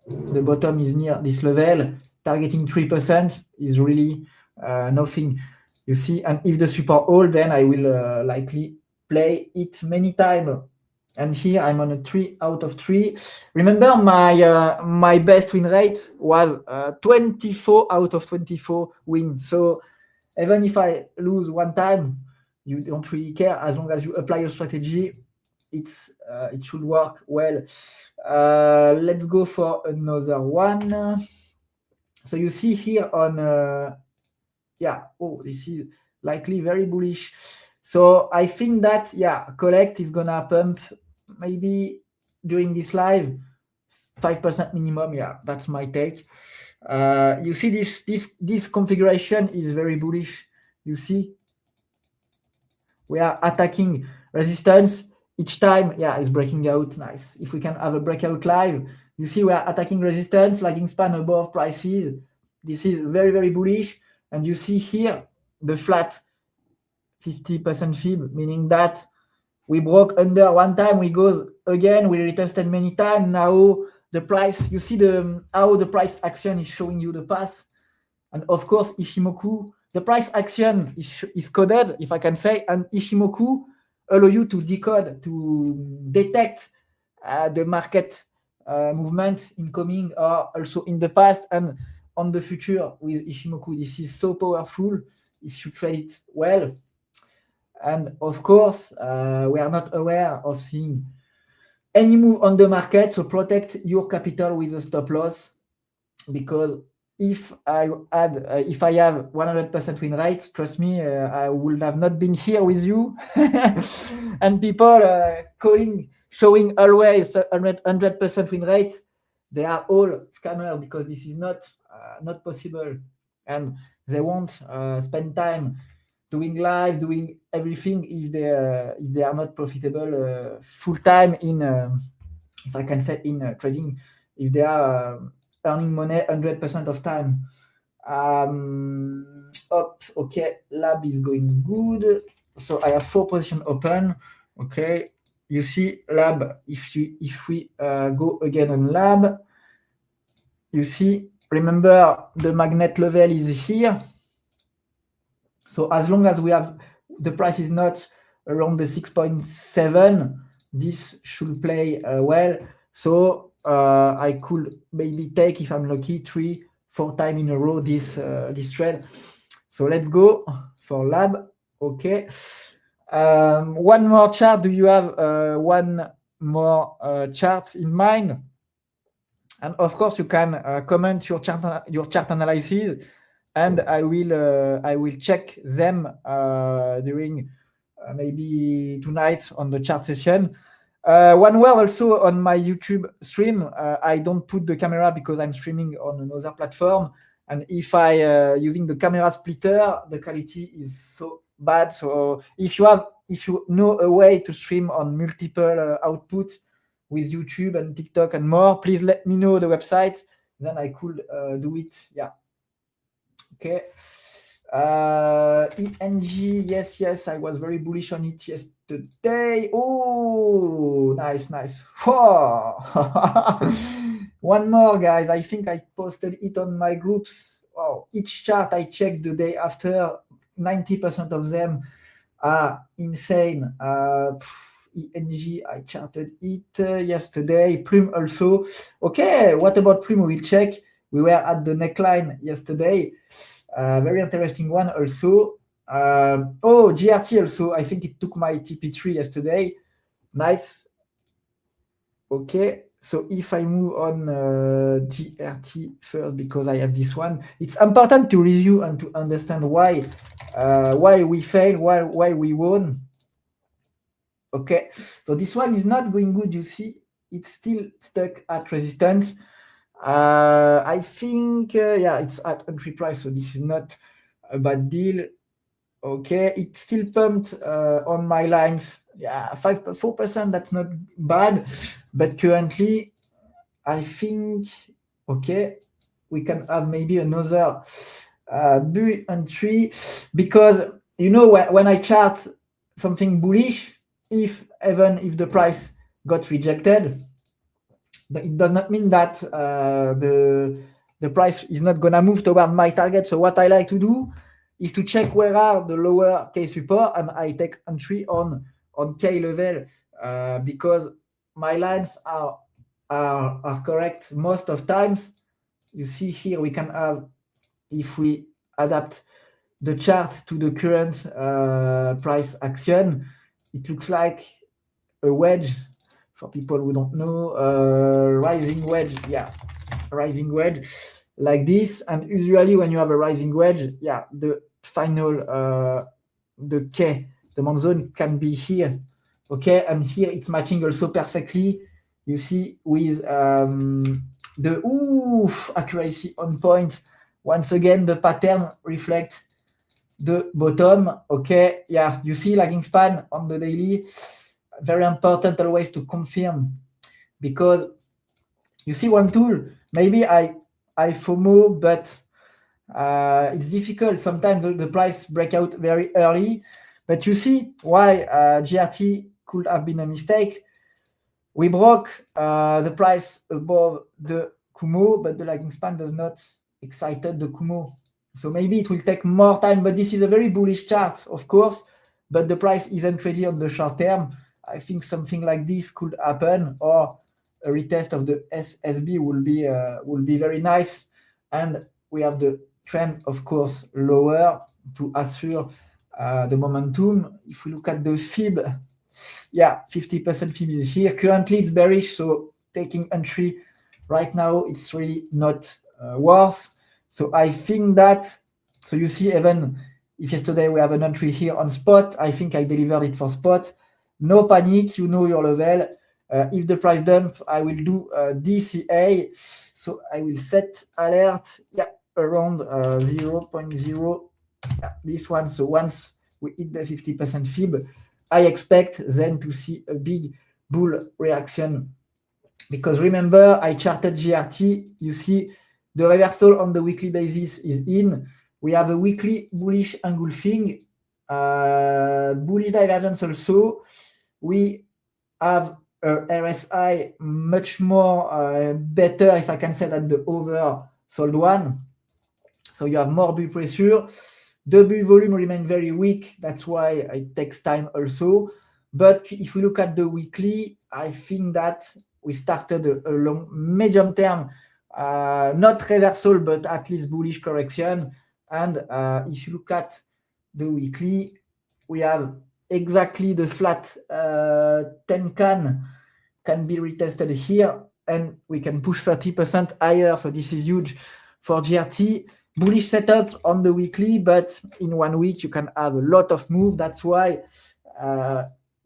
[SPEAKER 3] the bottom is near this level, targeting 3% is really nothing, you see. And if the support hold, then I will likely play it many times. And here I'm on a 3 out of 3. Remember, my best win rate was 24 out of 24 wins. So even if I lose one time, you don't really care as long as you apply your strategy. It should work well. Let's go for another one. So you see here on this is likely very bullish. So I think that collect is gonna pump maybe during this live 5% minimum. Yeah, that's my take. You see this configuration is very bullish. You see, we are attacking resistance each time. Yeah, it's breaking out. Nice. If we can have a breakout live, you see we are attacking resistance, lagging span above prices. This is very, very bullish. And you see here the flat 50% fib, meaning that we broke under one time, we go again, we retested many times. Now the price, you see how the price action is showing you the path. And of course, Ishimoku, the price action is coded, if I can say, and Ishimoku allow you to decode, to detect the market movement incoming or also in the past and on the future with Ishimoku. This is so powerful if you trade it well. And of course, we are not aware of seeing any move on the market, so protect your capital with a stop loss, because if I have 100% win rate, trust me, I would have not been here with you. And people showing always 100% win rate, they are all scammers, because this is not possible, and they won't spend time doing live, doing everything if they are not profitable full time in, if I can say, in trading, if they are earning money 100% of time. Okay, lab is going good. So I have 4 positions open. Okay, you see lab. If we go again on lab, you see. Remember, the magnet level is here. So as long as we have the price is not around the 6.7, this should play well. So I could maybe take, if I'm lucky, 3-4 times in a row this trade. So let's go for lab. Okay. One more chart. Do you have one more chart in mind? And of course, you can comment your chart analysis, and I will check them during maybe tonight on the chart session. One word also on my YouTube stream, I don't put the camera because I'm streaming on another platform, and if I using the camera splitter, the quality is so bad. So if you know a way to stream on multiple output with YouTube and TikTok and more, please let me know the website, then I could do it. Yeah. Okay. ENG, yes, I was very bullish on it yesterday. Oh, nice. Whoa. One more, guys. I think I posted it on my groups. Oh, each chart I checked the day after, 90% of them are insane. ENG, I charted it yesterday. Prime also. Okay, what about Prime? We will check. We were at the neckline yesterday. Very interesting one also. GRT also. I think it took my TP3 yesterday. Nice. Okay, so if I move on GRT first, because I have this one, it's important to review and to understand why we fail, why we won. Okay, so this one is not going good. You see, it's still stuck at resistance. I think, it's at entry price, so this is not a bad deal. Okay, it's still pumped on my lines. 4%, that's not bad. But currently, I think, okay, we can have maybe another bull entry, because, when I chart something bullish even if the price got rejected. But it does not mean that the price is not gonna move toward my target. So what I like to do is to check where are the lower K support, and I take entry on K level because my lines are correct most of times. You see here we can have, if we adapt the chart to the current price action, it looks like a wedge. For people who don't know, rising wedge, rising wedge like this. And usually when you have a rising wedge, the final the K, the month zone can be here. Okay, and here it's matching also perfectly, you see, with the accuracy on point. Once again, the pattern reflects the bottom. Okay, you see lagging span on the daily, very important always to confirm, because you see one tool, maybe I FOMO, but it's difficult sometimes. The price break out very early, but you see why GRT could have been a mistake. We broke the price above the Kumo, but the lagging span does not excited the Kumo. So maybe it will take more time, but this is a very bullish chart, of course, but the price isn't ready on the short term. I think something like this could happen, or a retest of the SSB will be very nice. And we have the trend, of course, lower to assure the momentum. If we look at the Fib, 50% Fib is here. Currently, it's bearish, so taking entry right now, it's really not worse. So I think that, so you see, even if yesterday we have an entry here on spot, I think I delivered it for spot. No panic, you know your level. If the price dump, I will do DCA. So I will set alert, around 0.0, this one. So once we hit the 50% Fib, I expect then to see a big bull reaction. Because remember, I charted GRT, you see the reversal on the weekly basis is in. We have a weekly bullish engulfing, bullish divergence also. We have a RSI much more better, if I can say, than the oversold one. So you have more bull pressure. The bull volume remains very weak. That's why it takes time also. But if we look at the weekly, I think that we started a long, medium term, not reversal, but at least bullish correction. And if you look at the weekly, we have exactly the flat 10 can be retested here, and we can push 30% higher. So this is huge for GRT. Bullish setup on the weekly, but in 1 week you can have a lot of move. That's why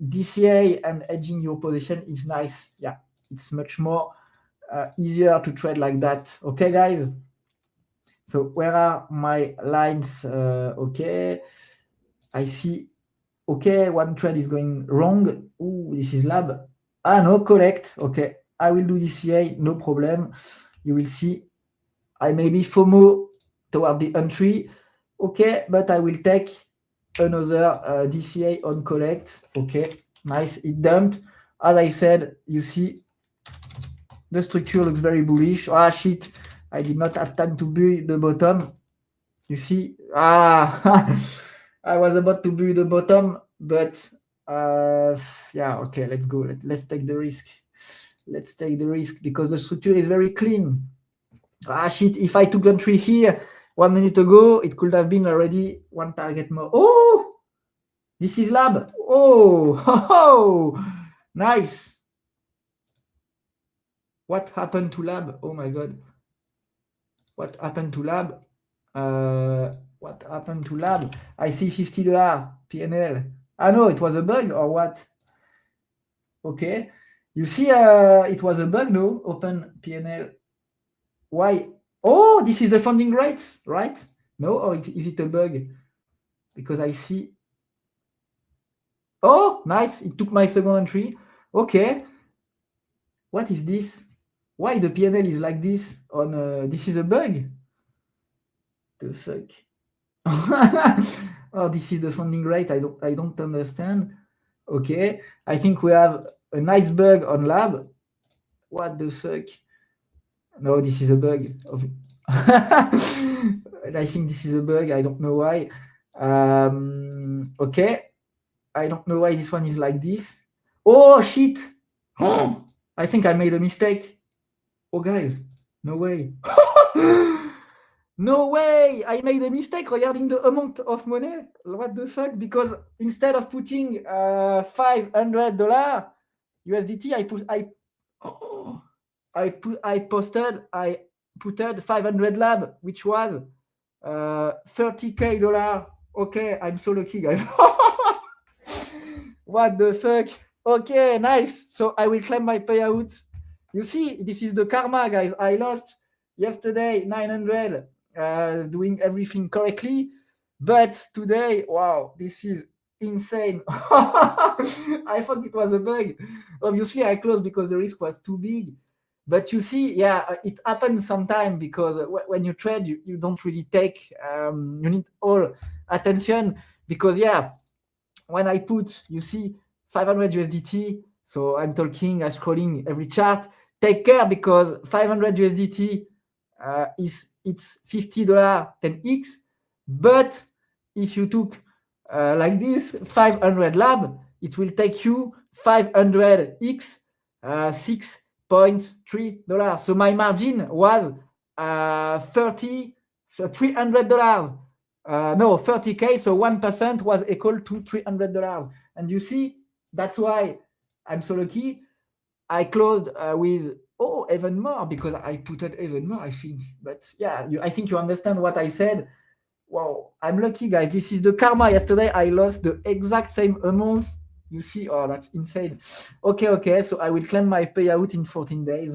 [SPEAKER 3] DCA and hedging your position is nice. It's much more easier to trade like that. Okay, guys. So where are my lines? Okay, I see. Okay, one trade is going wrong. Ooh, this is lab. No, collect. Okay, I will do DCA, no problem. You will see. I maybe FOMO toward the entry. Okay, but I will take another DCA on collect. Okay, nice. It dumped. As I said, you see, the structure looks very bullish. Shit. I did not have time to build the bottom. You see, I was about to build the bottom, but okay, let's go. Let's take the risk. Let's take the risk because the structure is very clean. Shit, if I took entry here 1 minute ago, it could have been already one target more. Oh, this is lab. Oh, nice. What happened to lab? Oh my God. What happened to lab? What happened to lab? I see $50 PNL. No, it was a bug or what? Okay. You see, it was a bug, no? Open PNL. Why? Oh, this is the funding rate, right? No, or is it a bug? Because I see. Oh, nice. It took my second entry. Okay. What is this? Why the PNL is like this? This is a bug? The fuck? Oh, this is the funding rate. I don't understand. Okay, I think we have an iceberg on lab. What the fuck? No, this is a bug. I think this is a bug. I don't know why. Okay, I don't know why this one is like this. Oh shit! I think I made a mistake. Oh guys, no way. No way! I made a mistake regarding the amount of money. What the fuck? Because instead of putting $500 USDT, I put 500 lab, which was $30K. Okay, I'm so lucky, guys. What the fuck? Okay, nice. So I will claim my payout. You see, this is the karma, guys. I lost yesterday 900 doing everything correctly, but today, wow, this is insane. I thought it was a bug. Obviously, I closed because the risk was too big. But you see, yeah, it happens sometimes because when you trade, you don't really take, you need all attention because, yeah, when I put, you see, 500 USDT, so I'm talking, I'm scrolling every chart. Take care because 500 USDT it's $50 10x. But if you took like this 500 lab, it will take you 500x $6.3. So my margin was $300. No, 30K, so 1% was equal to $300. And you see, that's why I'm so lucky. I closed with, even more because I put it even more, I think. But yeah, I think you understand what I said. Wow, I'm lucky, guys. This is the karma. Yesterday, I lost the exact same amount. You see, oh, that's insane. Okay, so I will claim my payout in 14 days.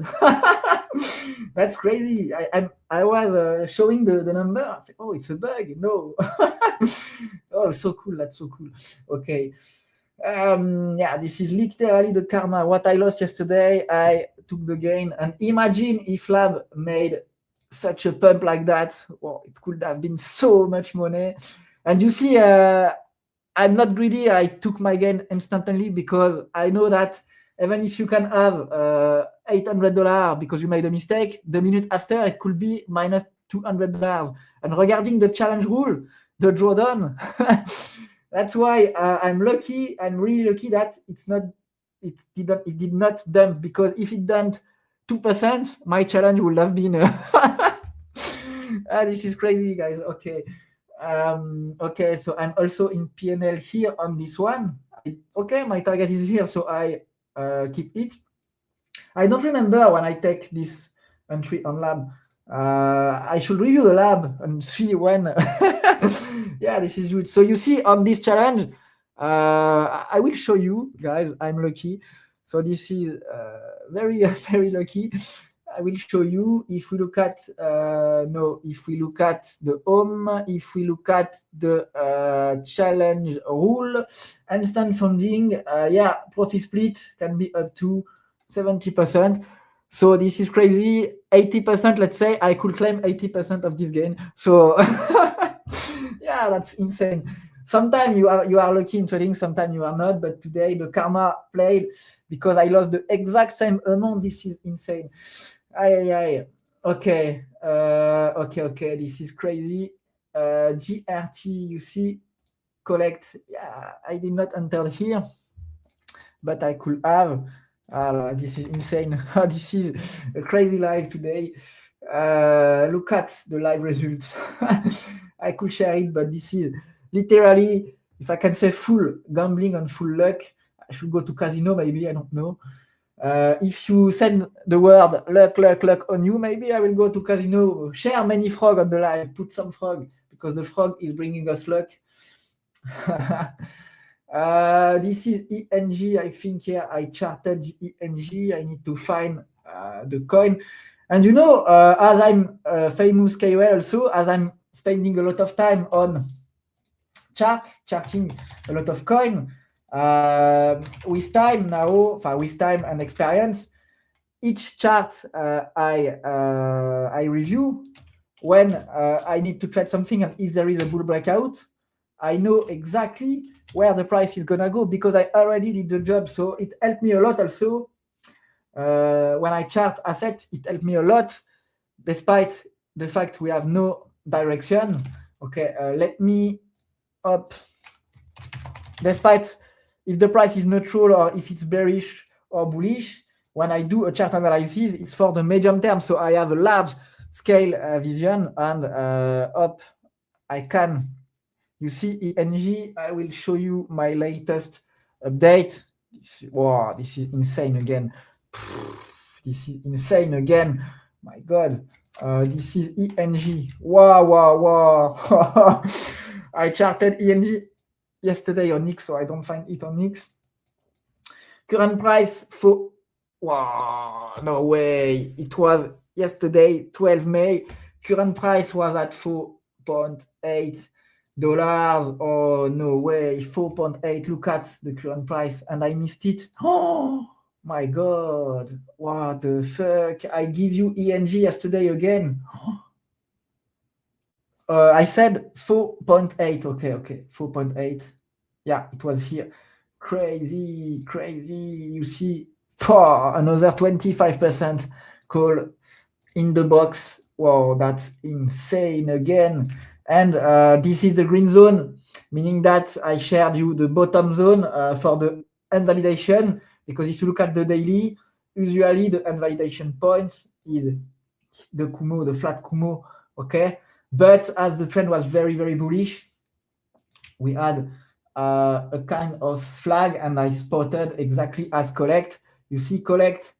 [SPEAKER 3] That's crazy. I was showing the number. Oh, it's a bug. No. Oh, so cool. That's so cool. Okay. Yeah, this is literally the karma. What I lost yesterday, I took the gain. And imagine if Lab made such a pump like that. Well, it could have been so much money. And you see, I'm not greedy. I took my gain instantly because I know that even if you can have $800 because you made a mistake, the minute after it could be minus $200. And regarding the challenge rule, the drawdown, that's why I'm lucky. I'm really lucky that it did not dump, because if it dumped 2%, my challenge would have been. This is crazy, guys. Okay. Okay, so I'm also in PNL here on this one. Okay, my target is here, so I keep it. I don't remember when I take this entry on lab. I should review the lab and see when. Yeah, this is good. So you see on this challenge, I will show you, guys. I'm lucky. So this is very, very lucky. I will show you. If we look at if we look at the home, if we look at the challenge rule, instant funding, yeah, profit split can be up to 70%. So this is crazy. 80%, let's say, I could claim 80% of this gain. So yeah, that's insane. Sometimes you are lucky in trading, sometimes you are not. But today the karma played because I lost the exact same amount. This is insane. Okay. Okay. This is crazy. GRT, you see, collect. Yeah, I did not enter here, but I could have. This is insane. This is a crazy live today. Look at the live result. I could share it, but this is literally, if I can say, full gambling and full luck. I should go to casino, maybe, I don't know. If you send the word luck on you, maybe I will go to casino, share many frog on the live, put some frog, because the frog is bringing us luck. This is ENG. I think here I charted ENG. I need to find the coin. And you know, as I'm famous KOL also, as I'm spending a lot of time on charting a lot of coin, with time and experience, each chart I review when I need to trade something, and if there is a bull breakout, I know exactly where the price is gonna go because I already did the job. So it helped me a lot also. When I chart asset, it helped me a lot, despite the fact we have no direction. Okay, let me up. Despite if the price is neutral or if it's bearish or bullish, when I do a chart analysis, it's for the medium term. So I have a large scale vision, and up I can. You see ENG, I will show you my latest update. Wow, this is insane again. This is insane again. My God. This is ENG. Wow, wow, wow. I charted ENG yesterday on X, so I don't find it on X. Current price for, wow, no way. It was yesterday, 12 May. Current price was at $4.8. Oh, no way. 4.8. Look at the current price, and I missed it. Oh my God. What the fuck? I give you ENG yesterday again. I said 4.8. Okay. 4.8. Yeah, it was here. Crazy. You see, another 25% call in the box. Wow, that's insane again. And this is the green zone, meaning that I shared you the bottom zone for the invalidation, because if you look at the daily, usually the invalidation point is the Kumo, the flat Kumo, okay? But as the trend was very, very bullish, we had a kind of flag, and I spotted exactly as collect. You see, collect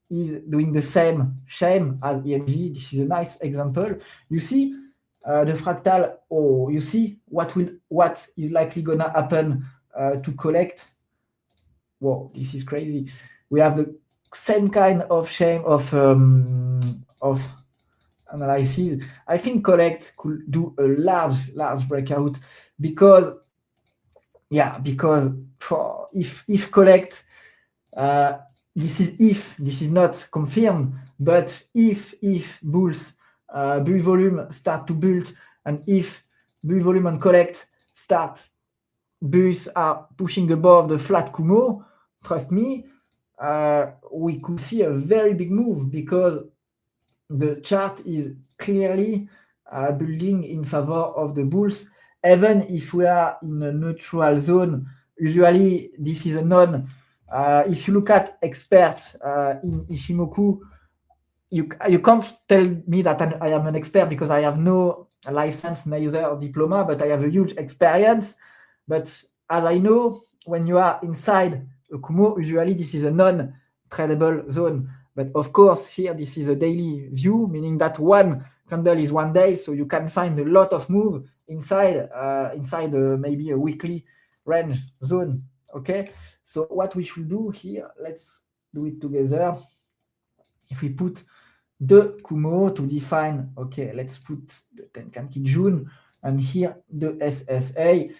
[SPEAKER 3] is doing the same shame as ENG. This is a nice example. You see the fractal. Oh, you see what is likely gonna happen to collect. Whoa, this is crazy. We have the same kind of shame of analysis. I think collect could do a large breakout because if collect, this is not confirmed, but if bulls bull volume start to build, and if bull volume and collect start, bulls are pushing above the flat Kumo, trust me, we could see a very big move, because the chart is clearly building in favor of the bulls. Even if we are in a neutral zone, usually this is a non. If you look at experts in Ishimoku, you can't tell me that I am an expert, because I have no license, neither diploma, but I have a huge experience. But as I know, when you are inside a Kumo, usually this is a non-tradable zone. But of course, here this is a daily view, meaning that one candle is 1 day, so you can find a lot of move inside maybe a weekly range zone. Okay, so what we should do here, let's do it together. If we put the Kumo to define, okay, let's put the Tenkan-Ki June, and here the SSA.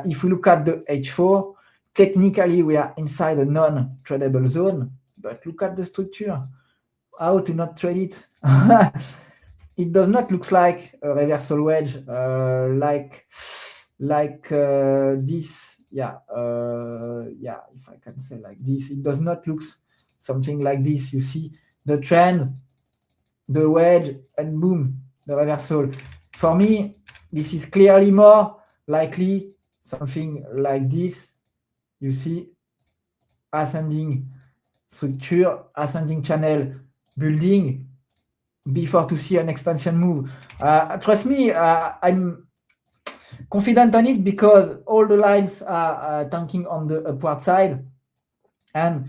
[SPEAKER 3] If we look at the H4, technically we are inside a non-tradable zone, but look at the structure. How to not trade it? It does not look like a reversal wedge, like this. If I can say like this, it does not look something like this. You see the trend, the wedge, and boom, the reversal. For me, this is clearly more likely something like this. You see, ascending structure, ascending channel building before to see an expansion move. Trust me, I'm confident on it, because all the lines are tanking on the upward side, and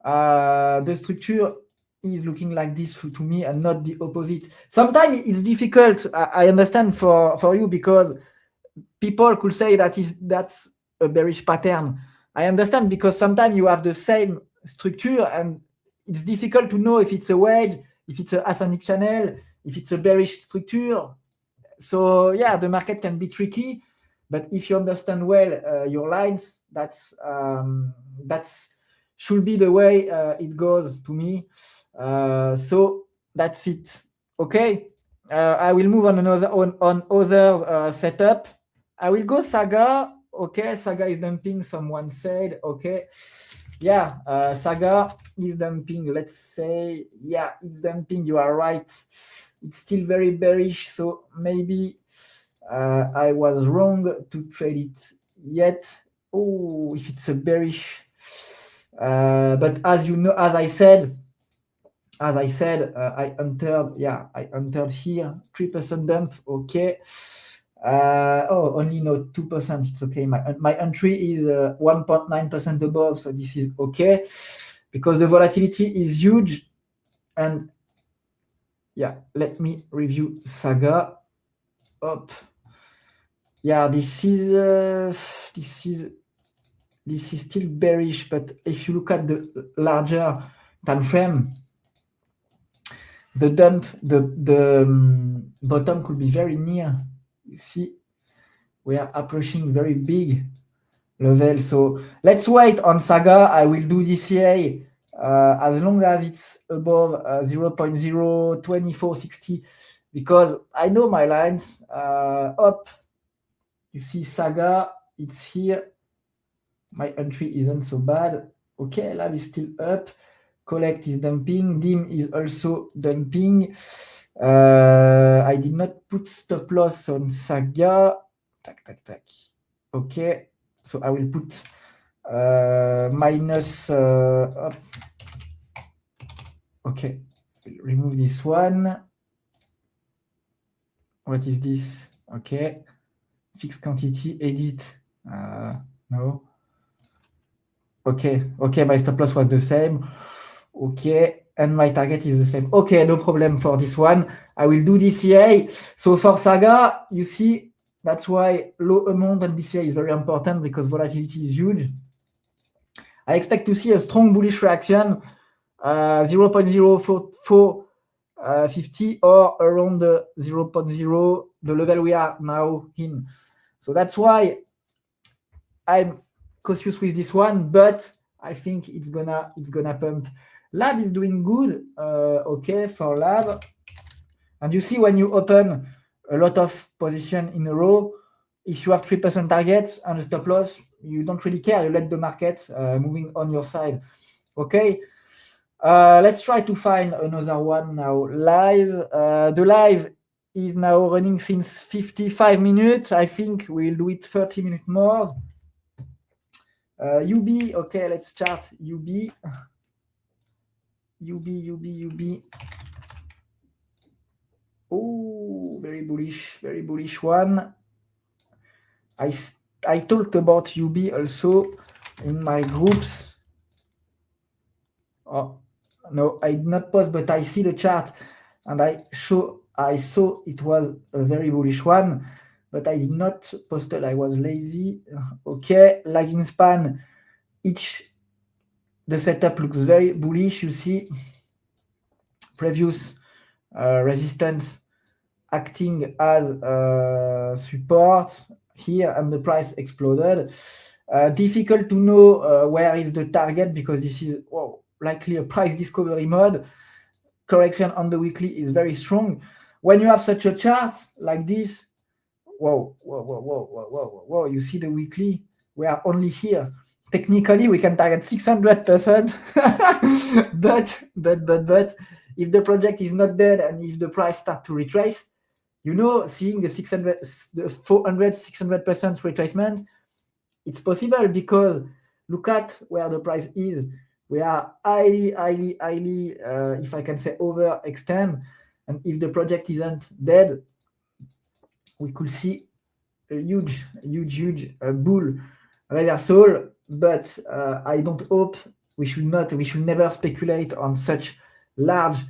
[SPEAKER 3] the structure is looking like this to me, and not the opposite. Sometimes it's difficult, I understand for you, because people could say that's a bearish pattern. I understand, because sometimes you have the same structure, and it's difficult to know if it's a wedge, if it's an ascending channel, if it's a bearish structure. So yeah, the market can be tricky, but if you understand well your lines, that's should be the way it goes to me. So that's it. Okay, I will move on other setup. I will go Saga. Okay, Saga is dumping. Someone said. Okay, yeah, Saga is dumping. Let's say, yeah, it's dumping. You are right. It's still very bearish. So maybe I was wrong to trade it yet. Oh, if it's a bearish. But as you know, as I said, I entered. Yeah, I entered here. 3% dump. Okay. Only no 2%. It's okay. My entry is 1.9% above, so this is okay because the volatility is huge. And yeah, let me review Saga. Up. Yeah, this is still bearish, but if you look at the larger time frame, the dump, the bottom could be very near. You see, we are approaching very big level. So let's wait on Saga. I will do DCA as long as it's above 0.02460 because I know my lines. Up, you see Saga, it's here. My entry isn't so bad. Okay, Lab is still up. Collect is dumping. Dim is also dumping. I did not put stop loss on Saga. Tac, tac, tac. Okay, so I will put minus up. Okay, remove this one. What is this? Okay, fixed quantity, edit. No. Okay, my stop loss was the same. Okay, and my target is the same. Okay, no problem for this one. I will do DCA. So for Saga, you see, that's why low amount on DCA is very important because volatility is huge. I expect to see a strong bullish reaction, 0.04450 or around the 0.0, the level we are now in. So that's why I'm cautious with this one, but I think it's gonna pump. Lab is doing good. Okay, for Lab. And you see when you open a lot of position in a row, if you have 3% targets and a stop loss, you don't really care. You let the market moving on your side. Okay. Let's try to find another one now. Live. The live is now running since 55 minutes. I think we'll do it 30 minutes more. UB. Okay, let's chart UB. UB. Oh, very bullish one. I talked about UB also in my groups. Oh, no, I did not post, but I see the chart and I saw it was a very bullish one, but I did not post it. I was lazy. Okay, lagging span. The setup looks very bullish. You see previous resistance acting as support here, and the price exploded. Difficult to know where is the target because this is likely a price discovery mode. Correction on the weekly is very strong. When you have such a chart like this, whoa, you see the weekly, we are only here. Technically, we can target 600%, but if the project is not dead and if the price start to retrace, seeing the 600% retracement, it's possible because look at where the price is. We are highly, if I can say, overextend. And if the project isn't dead, we could see a huge bull reversal. But I don't hope. We should never speculate on such large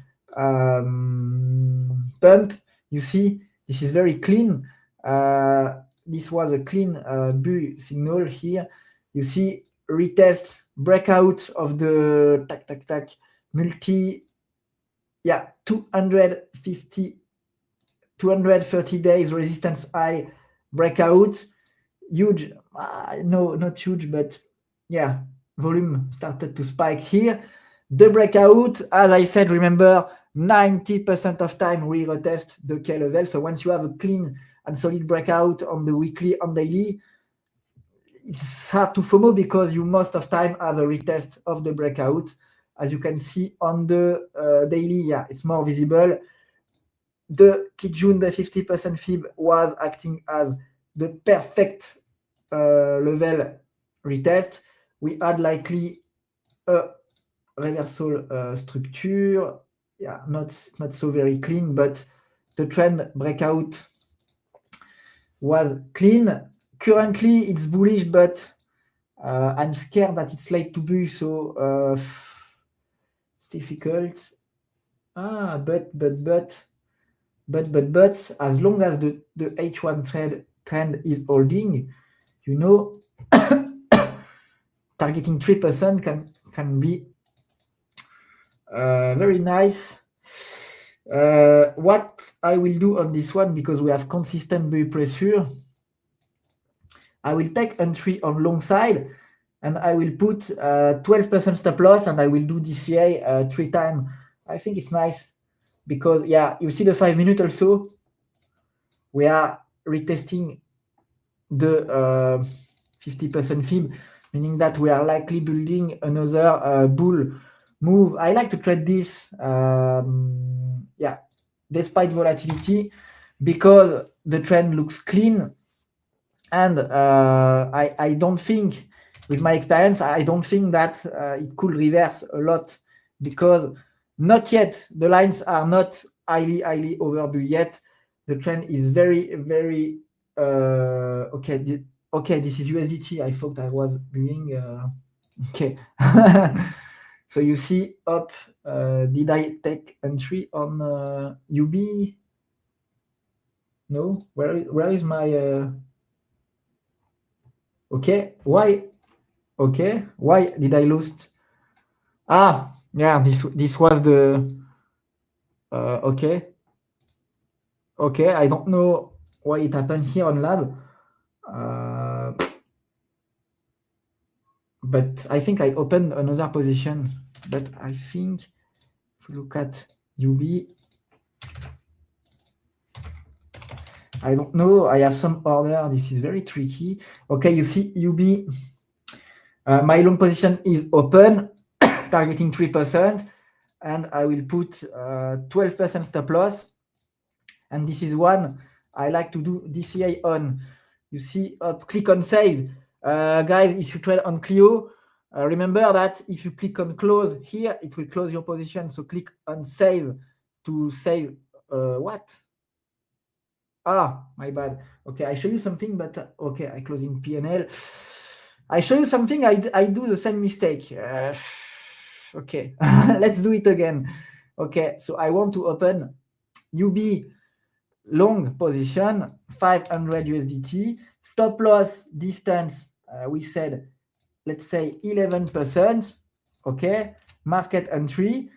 [SPEAKER 3] pump. You see, this is very clean. This was a clean bull signal here. You see, retest, breakout of the multi, 230 days resistance high breakout. Huge, no, not huge, but volume started to spike here. The breakout, as I said, remember, 90% of time we retest the K level. So once you have a clean and solid breakout on the weekly and daily, it's hard to FOMO because you most of time have a retest of the breakout. As you can see on the daily, yeah, it's more visible. The Kijun, the 50% fib, was acting as the perfect level retest. We had likely a reversal structure. Yeah, not so very clean, but the trend breakout was clean. Currently, it's bullish, but I'm scared that it's late to buy, so it's difficult. But as long as the H1 trend is holding, you know, targeting 3% can be very nice. What I will do on this one, because we have consistent buy pressure, I will take entry on long side, and I will put 12% stop loss, and I will do DCA 3 times. I think it's nice because, yeah, you see the 5 minute also, we are retesting the 50% fib, meaning that we are likely building another bull move. I like to trade this, yeah, despite volatility, because the trend looks clean, and I don't think, with my experience, I don't think that it could reverse a lot, because not yet, the lines are not highly overbought yet. The trend is very, very okay. This is USDT. I thought I was doing okay. So you see up, did I take entry on UB? No. Where is my okay? Why? Okay, why did I lose? Yeah, this was the okay. I don't know why it happened here on lab, but I think I opened another position. But I think if you look at UB, I don't know. I have some order. This is very tricky. Okay, you see UB. My long position is open, targeting 3%, and I will put 12% stop loss. And this is one I like to do DCA on. You see, click on save. Guys, if you trade on Clio, remember that if you click on close here, it will close your position. So click on save to save. What? My bad. Okay, I show you something, but okay, I close in PNL. I show you something, I do the same mistake. Okay, let's do it again. Okay, so I want to open UB long position, 500 USDT, stop loss distance, we said, let's say 11%, okay, market entry,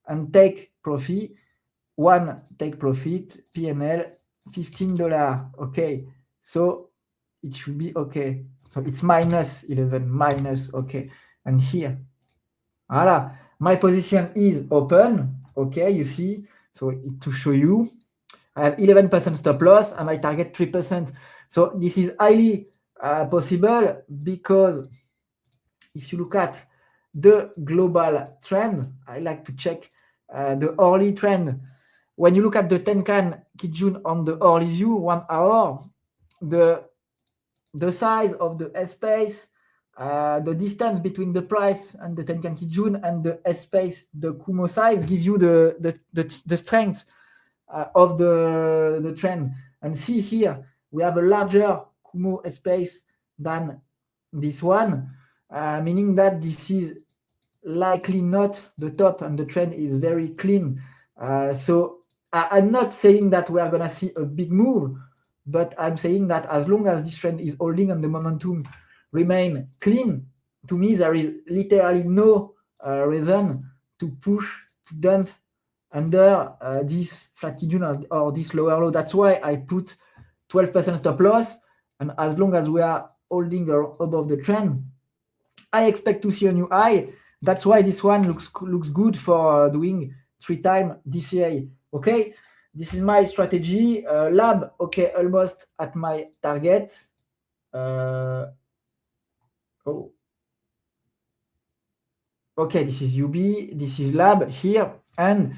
[SPEAKER 3] and take profit, take profit, PNL, $15, okay, so it should be okay. So it's minus 11, minus, okay, and here, voila, my position is open, okay, you see, so to show you, I have 11% stop loss and I target 3%. So this is highly possible, because if you look at the global trend, I like to check the hourly trend. When you look at the Tenkan Kijun on the hourly view, 1 hour, the size of the S-space, the distance between the price and the Tenkan Kijun and the S-space, the Kumo size, give you the strength of the trend. And see here, we have a larger Kumo space than this one, meaning that this is likely not the top and the trend is very clean. So I'm not saying that we are going to see a big move, but I'm saying that as long as this trend is holding and the momentum remain clean, to me there is literally no reason to push, to dump under this flat Kijun or this lower low. That's why I put 12% stop loss, and as long as we are holding above the trend, I expect to see a new high. That's why this one looks good for doing 3 times DCA. Okay, This is my strategy. Lab, okay, almost at my target. Oh, okay, this is UB, this is lab here, and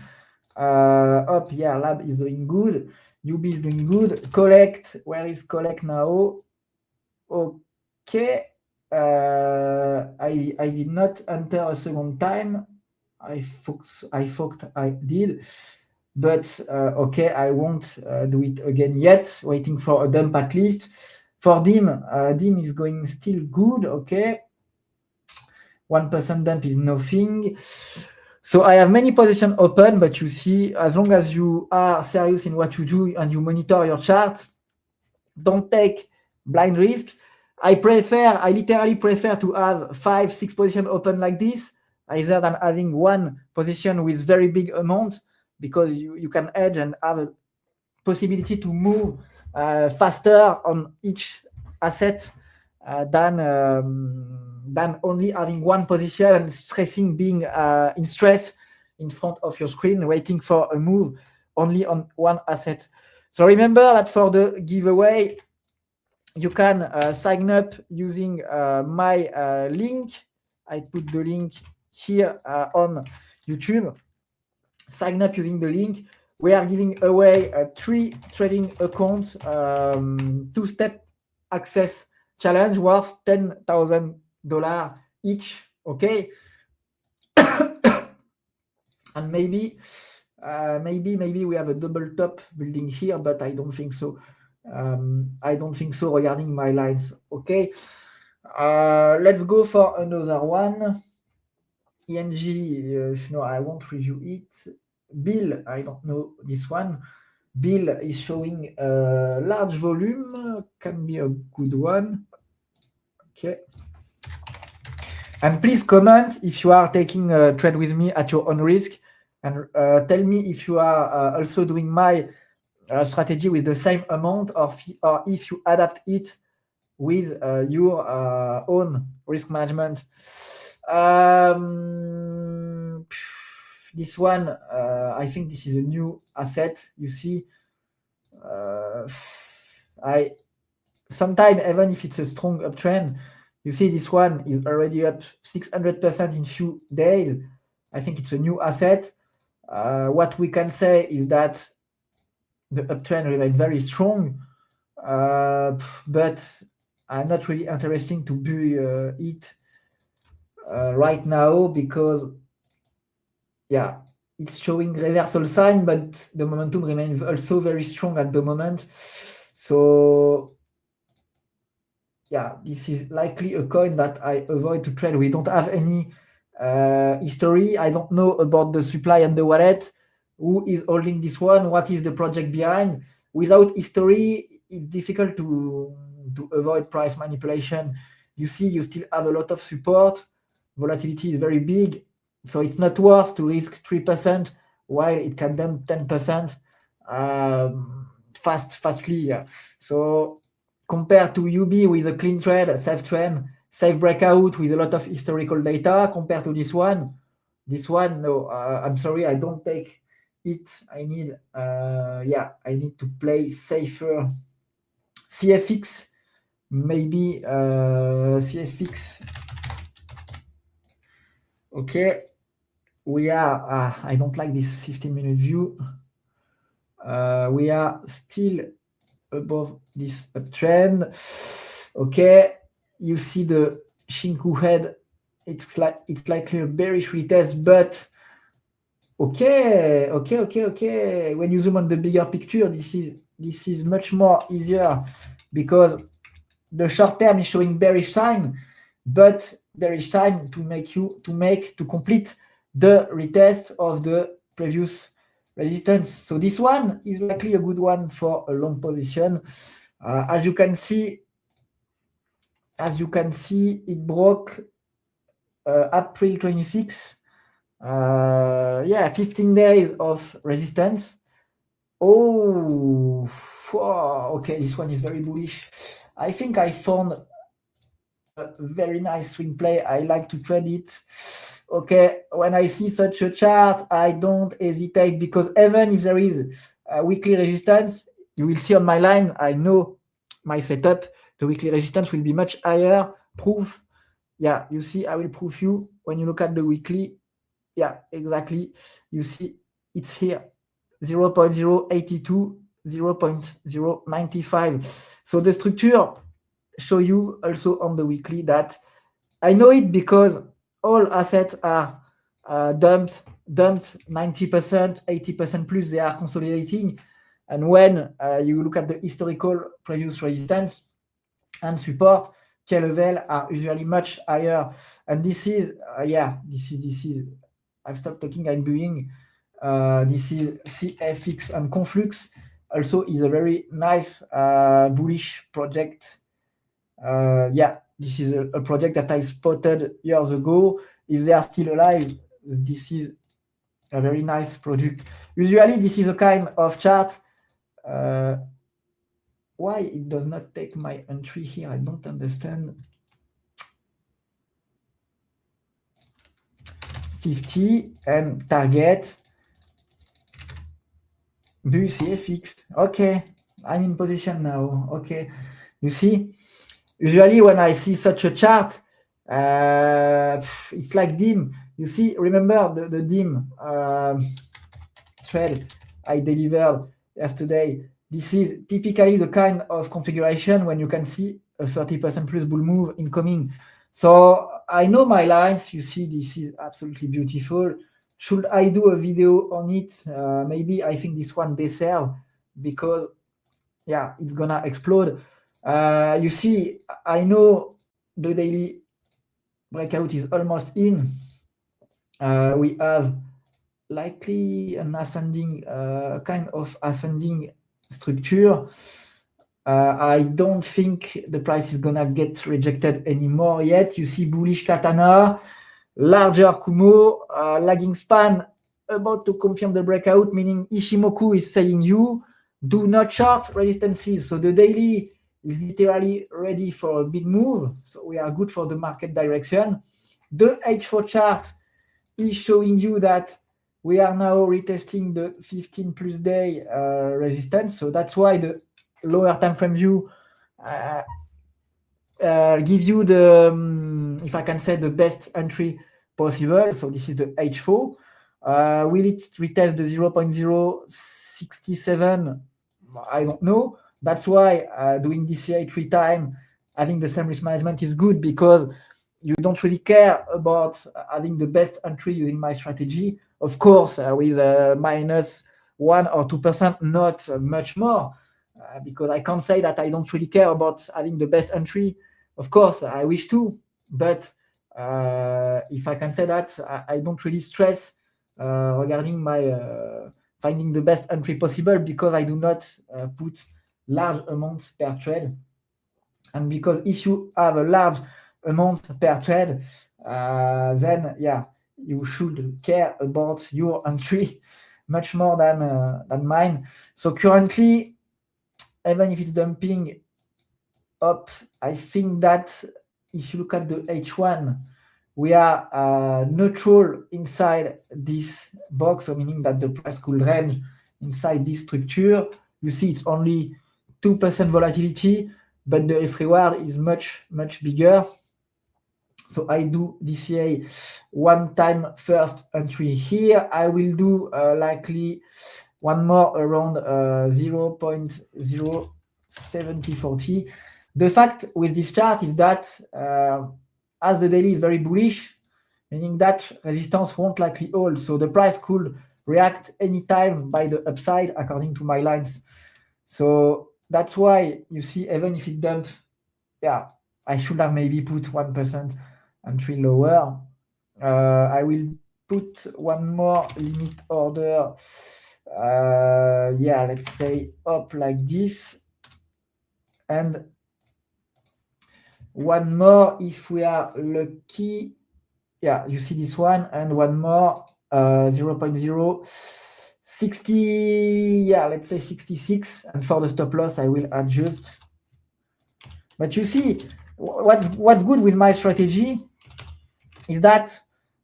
[SPEAKER 3] up, yeah, lab is doing good, UB is doing good. Collect, where is collect now? Okay, I did not enter a second time. I thought I did, but okay, I won't do it again yet. Waiting for a dump at least. For dim, dim is going still good. Okay, 1% dump is nothing. So I have many positions open, but you see, as long as you are serious in what you do and you monitor your chart, don't take blind risk. I literally prefer to have 5-6 positions open like this, either than having one position with very big amount, because you can hedge and have a possibility to move faster on each asset than only having one position and stressing, being in stress in front of your screen, waiting for a move only on one asset. So remember that for the giveaway, you can sign up using my link. I put the link here on YouTube. Sign up using the link. We are giving away 3 trading accounts, 2-step access challenge worth $10,000 each. Okay. And maybe we have a double top building here, but I don't think so. I don't think so regarding my lines. Okay. Let's go for another one. ENG, no, I won't review it. Bill, I don't know this one. Bill is showing a large volume, can be a good one. Okay. And please comment if you are taking a trade with me at your own risk, and tell me if you are also doing my strategy with the same amount, or if you adapt it with your own risk management. This one, I think this is a new asset. You see, sometimes even if it's a strong uptrend, you see this one is already up 600% in few days. I think it's a new asset. What we can say is that the uptrend remains very strong, but I'm not really interested to buy it right now, because yeah, it's showing reversal sign, but the momentum remains also very strong at the moment. So yeah, this is likely a coin that I avoid to trade. We don't have any history. I don't know about the supply and the wallet. Who is holding this one? What is the project behind? Without history, it's difficult to avoid price manipulation. You see, you still have a lot of support. Volatility is very big, so it's not worth to risk 3% while it can dump 10% fastly. Yeah. So compared to UB with a clean trade, safe breakout with a lot of historical data, compared to this one, no, I'm sorry, I don't take it. I need to play safer. CFX, maybe CFX. Okay, we are, I don't like this 15-minute view. We are still above this uptrend. Okay, you see the Shinku head. It's likely a bearish retest, but okay. When you zoom on the bigger picture, this is much more easier, because the short term is showing bearish sign, but bearish sign to complete the retest of the previous resistance. So this one is likely a good one for a long position. As you can see, it broke April 26. 15 days of resistance. Oh, okay, this one is very bullish. I think I found a very nice swing play. I like to trade it. Okay, when I see such a chart, I don't hesitate, because even if there is weekly resistance, you will see on my line, I know my setup, the weekly resistance will be much higher. Proof, yeah, you see, I will prove you when you look at the weekly. Yeah, exactly. You see, it's here 0.082, 0.095. So the structure show you also on the weekly that I know it because all assets are dumped 90%, 80% plus, they are consolidating. And when you look at the historical previous resistance and support, K level are usually much higher. And this is, this is, I've stopped talking, I'm doing. This is CFX and Conflux. Also is a very nice bullish project. This is a project that I spotted years ago. If they are still alive, this is a very nice product. Usually, this is a kind of chart. Why it does not take my entry here? I don't understand. 50 and target. CFX. Okay, I'm in position now. Okay, you see. Usually when I see such a chart, it's like dim. You see, remember the dim thread I delivered yesterday. This is typically the kind of configuration when you can see a 30% plus bull move incoming. So I know my lines. You see, this is absolutely beautiful. Should I do a video on it? Maybe I think this one deserve because it's gonna explode. You see, I know the daily breakout is almost in. We have likely an ascending kind of ascending structure. I don't think the price is gonna get rejected anymore yet. You see bullish katana, larger Kumo, lagging span about to confirm the breakout, meaning Ishimoku is saying you do not short resistances. So the daily is literally ready for a big move. So we are good for the market direction. The H4 chart is showing you that we are now retesting the 15 plus day resistance. So that's why the lower time frame view gives you the, if I can say, the best entry possible. So this is the H4. Will it retest the 0.067? I don't know. That's why doing DCA 3 times, having the same risk management is good because you don't really care about having the best entry using my strategy. Of course, with minus 1 or 2%, not much more, because I can't say that I don't really care about having the best entry. Of course, I wish to, but if I can say that, I don't really stress regarding my finding the best entry possible because I do not put large amounts per trade. And because if you have a large amount per trade, then you should care about your entry much more than mine. So currently, even if it's dumping up, I think that if you look at the H1, we are neutral inside this box, so meaning that the price could range inside this structure. You see it's only 2% volatility, but the risk reward is much, much bigger. So I do DCA one time first entry here. I will do likely one more around 0.07040. The fact with this chart is that as the daily is very bullish, meaning that resistance won't likely hold. So the price could react anytime by the upside according to my lines. So that's why you see, even if it dumps, I should have maybe put 1% entry lower. I will put one more limit order. Let's say up like this. And one more if we are lucky. You see this one, and one more 0.060. Let's say 66. And for the stop loss, I will adjust. But you see, what's good with my strategy is that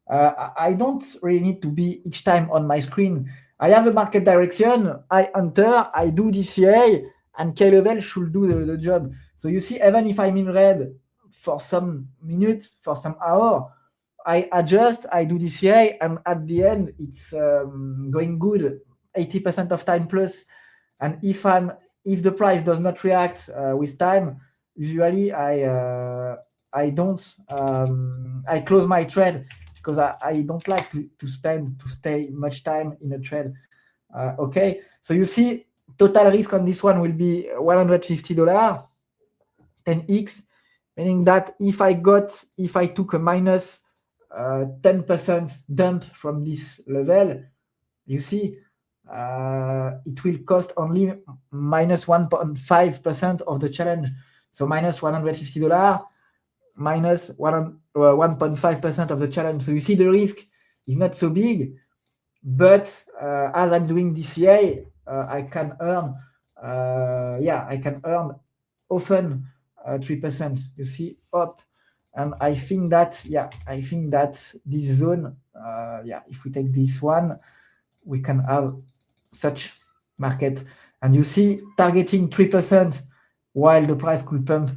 [SPEAKER 3] I don't really need to be each time on my screen. I have a market direction, I enter, I do DCA, and K level should do the job. So you see, even if I'm in red for some minutes, for some hour, I adjust, I do DCA, and at the end, it's going good, 80% of time plus. And if the price does not react with time, usually I don't I close my trade because I don't like to stay much time in a trade. Okay, so you see, total risk on this one will be $150, 10x, meaning that if I took a minus 10% dump from this level, you see, it will cost only minus 1.5% of the challenge. So minus $150 minus 1.5% of the challenge. So you see, the risk is not so big, but as I'm doing DCA, I can earn often 3%. You see, up. And I think that this zone, if we take this one, we can have such market. And you see, targeting 3% while the price could pump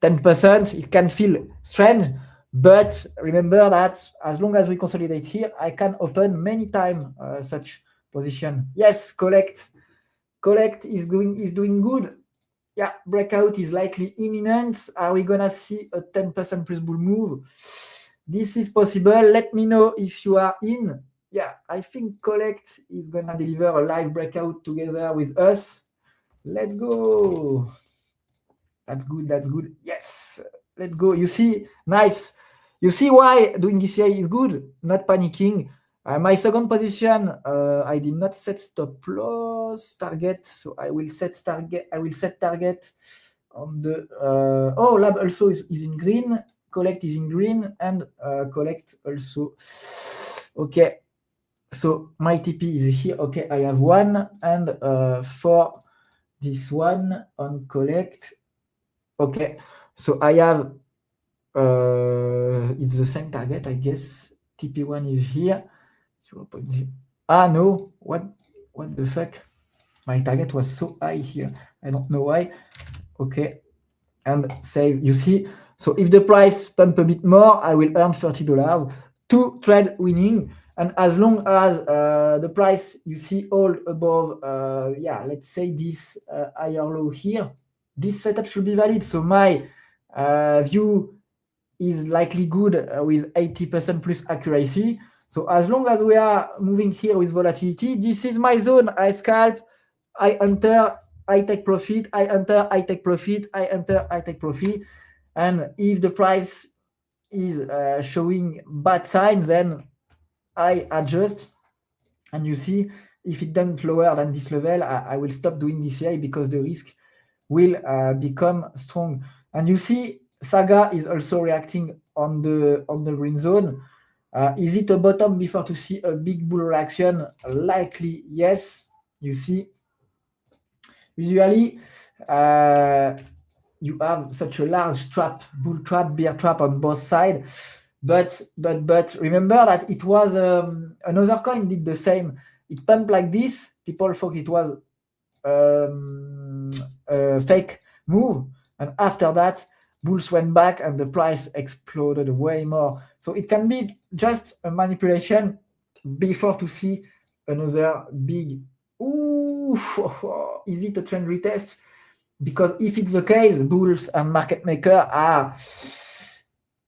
[SPEAKER 3] 10%, it can feel strange. But remember that as long as we consolidate here, I can open many times such position. Yes, collect is doing good. Yeah, breakout is likely imminent. Are we gonna see a 10% plus bull move? This is possible. Let me know if you are in. Yeah, I think Collect is gonna deliver a live breakout together with us. Let's go. That's good. Yes, let's go. You see, nice. You see why doing DCA is good, not panicking. My second position, I did not set stop loss target, so I will set target on the Lab also is in green, Collect is in green, and Collect also. Okay, so my TP is here. Okay, I have one, and for this one on Collect, okay, so I have it's the same target, I guess. TP1 is here. 0.0. No, what the fuck? My target was so high here. I don't know why. Okay, and save. You see, so if the price pump a bit more, I will earn $30. 2 trade winning. And as long as the price, you see, all above, let's say this higher low here, this setup should be valid. So my view is likely good with 80% plus accuracy. So as long as we are moving here with volatility, this is my zone. I scalp, I enter, I take profit, I enter, I take profit, I enter, I take profit. And if the price is showing bad signs, then I adjust. And you see, if it doesn't lower than this level, I will stop doing DCA because the risk will become strong. And you see, Saga is also reacting on the green zone. Is it a bottom before to see a big bull reaction? Likely, yes. You see, usually you have such a large trap, bull trap, bear trap on both sides. But remember that it was another coin did the same. It pumped like this. People thought it was a fake move, and after that, bulls went back and the price exploded way more. So it can be just a manipulation before to see another big. Is it a trend retest? Because if it's the case, bulls and market maker are.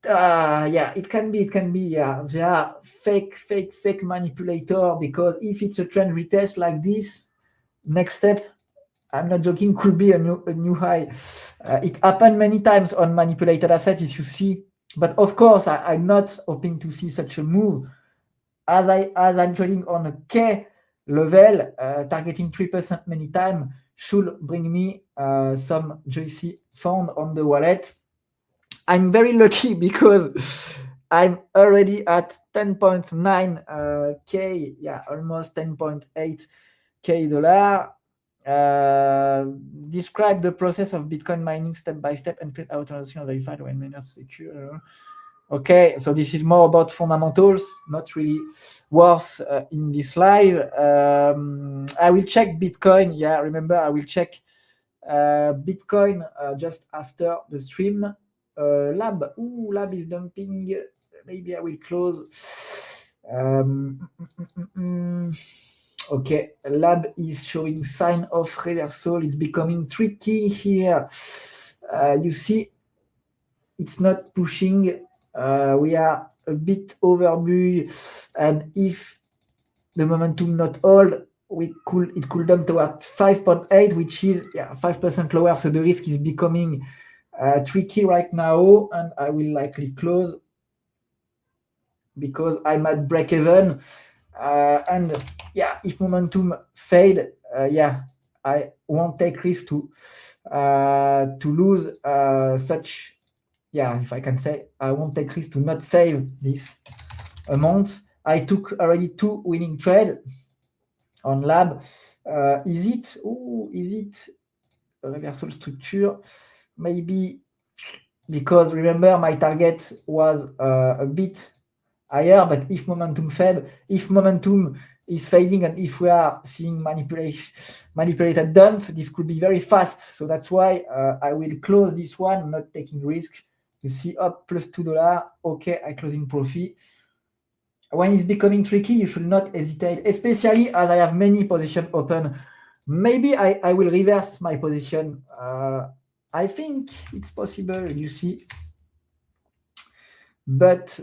[SPEAKER 3] It can be. Yeah, they are fake manipulator, because if it's a trend retest like this, next step, I'm not joking, could be a new high. It happened many times on manipulated assets, if you see. But of course, I'm not hoping to see such a move. As I'm trading on a K level, targeting 3% many times should bring me some JC fund on the wallet. I'm very lucky because I'm already at 10.9 K, almost 10.8 K dollar. Describe the process of Bitcoin mining step by step and create authorization verified when miners secure. Okay, so this is more about fundamentals, not really worth in this live. I will check Bitcoin. Yeah, remember, I will check Bitcoin just after the stream. Lab. Ooh, lab is dumping. Maybe I will close. Okay, lab is showing sign of reversal. It's becoming tricky here. You see, it's not pushing. We are a bit overbuy, and if the momentum not hold, it could dump toward 5.8, which is 5% lower. So the risk is becoming tricky right now, and I will likely close because I'm at break even. And if momentum fade, I won't take risk to lose such. If I can say, I won't take risk to not save this amount. I took already 2 winning trade on lab. Is it a reversal structure? Maybe, because remember my target was a bit higher, but if momentum is fading, and if we are seeing manipulated dump, this could be very fast. So that's why I will close this one, not taking risk. You see, up plus $2. Okay, I close in profit. When it's becoming tricky, you should not hesitate, especially as I have many positions open. Maybe I will reverse my position. I think it's possible, you see. But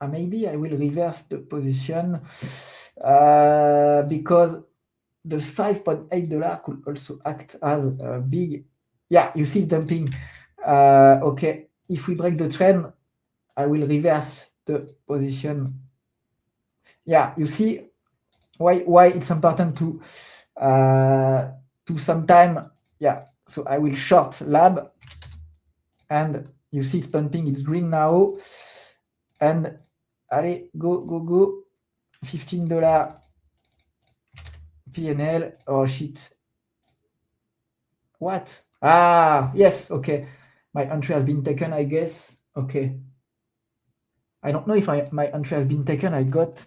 [SPEAKER 3] maybe I will reverse the position because the $5.8 could also act as a big. Yeah, you see dumping. Okay, if we break the trend, I will reverse the position. Yeah, you see why it's important to some time. Yeah, so I will short lab, and you see it's pumping, it's green now, and allez, go, $15 PNL. Oh shit, what? Yes, okay, my entry has been taken, I guess. Okay, I don't know if my entry has been taken. I got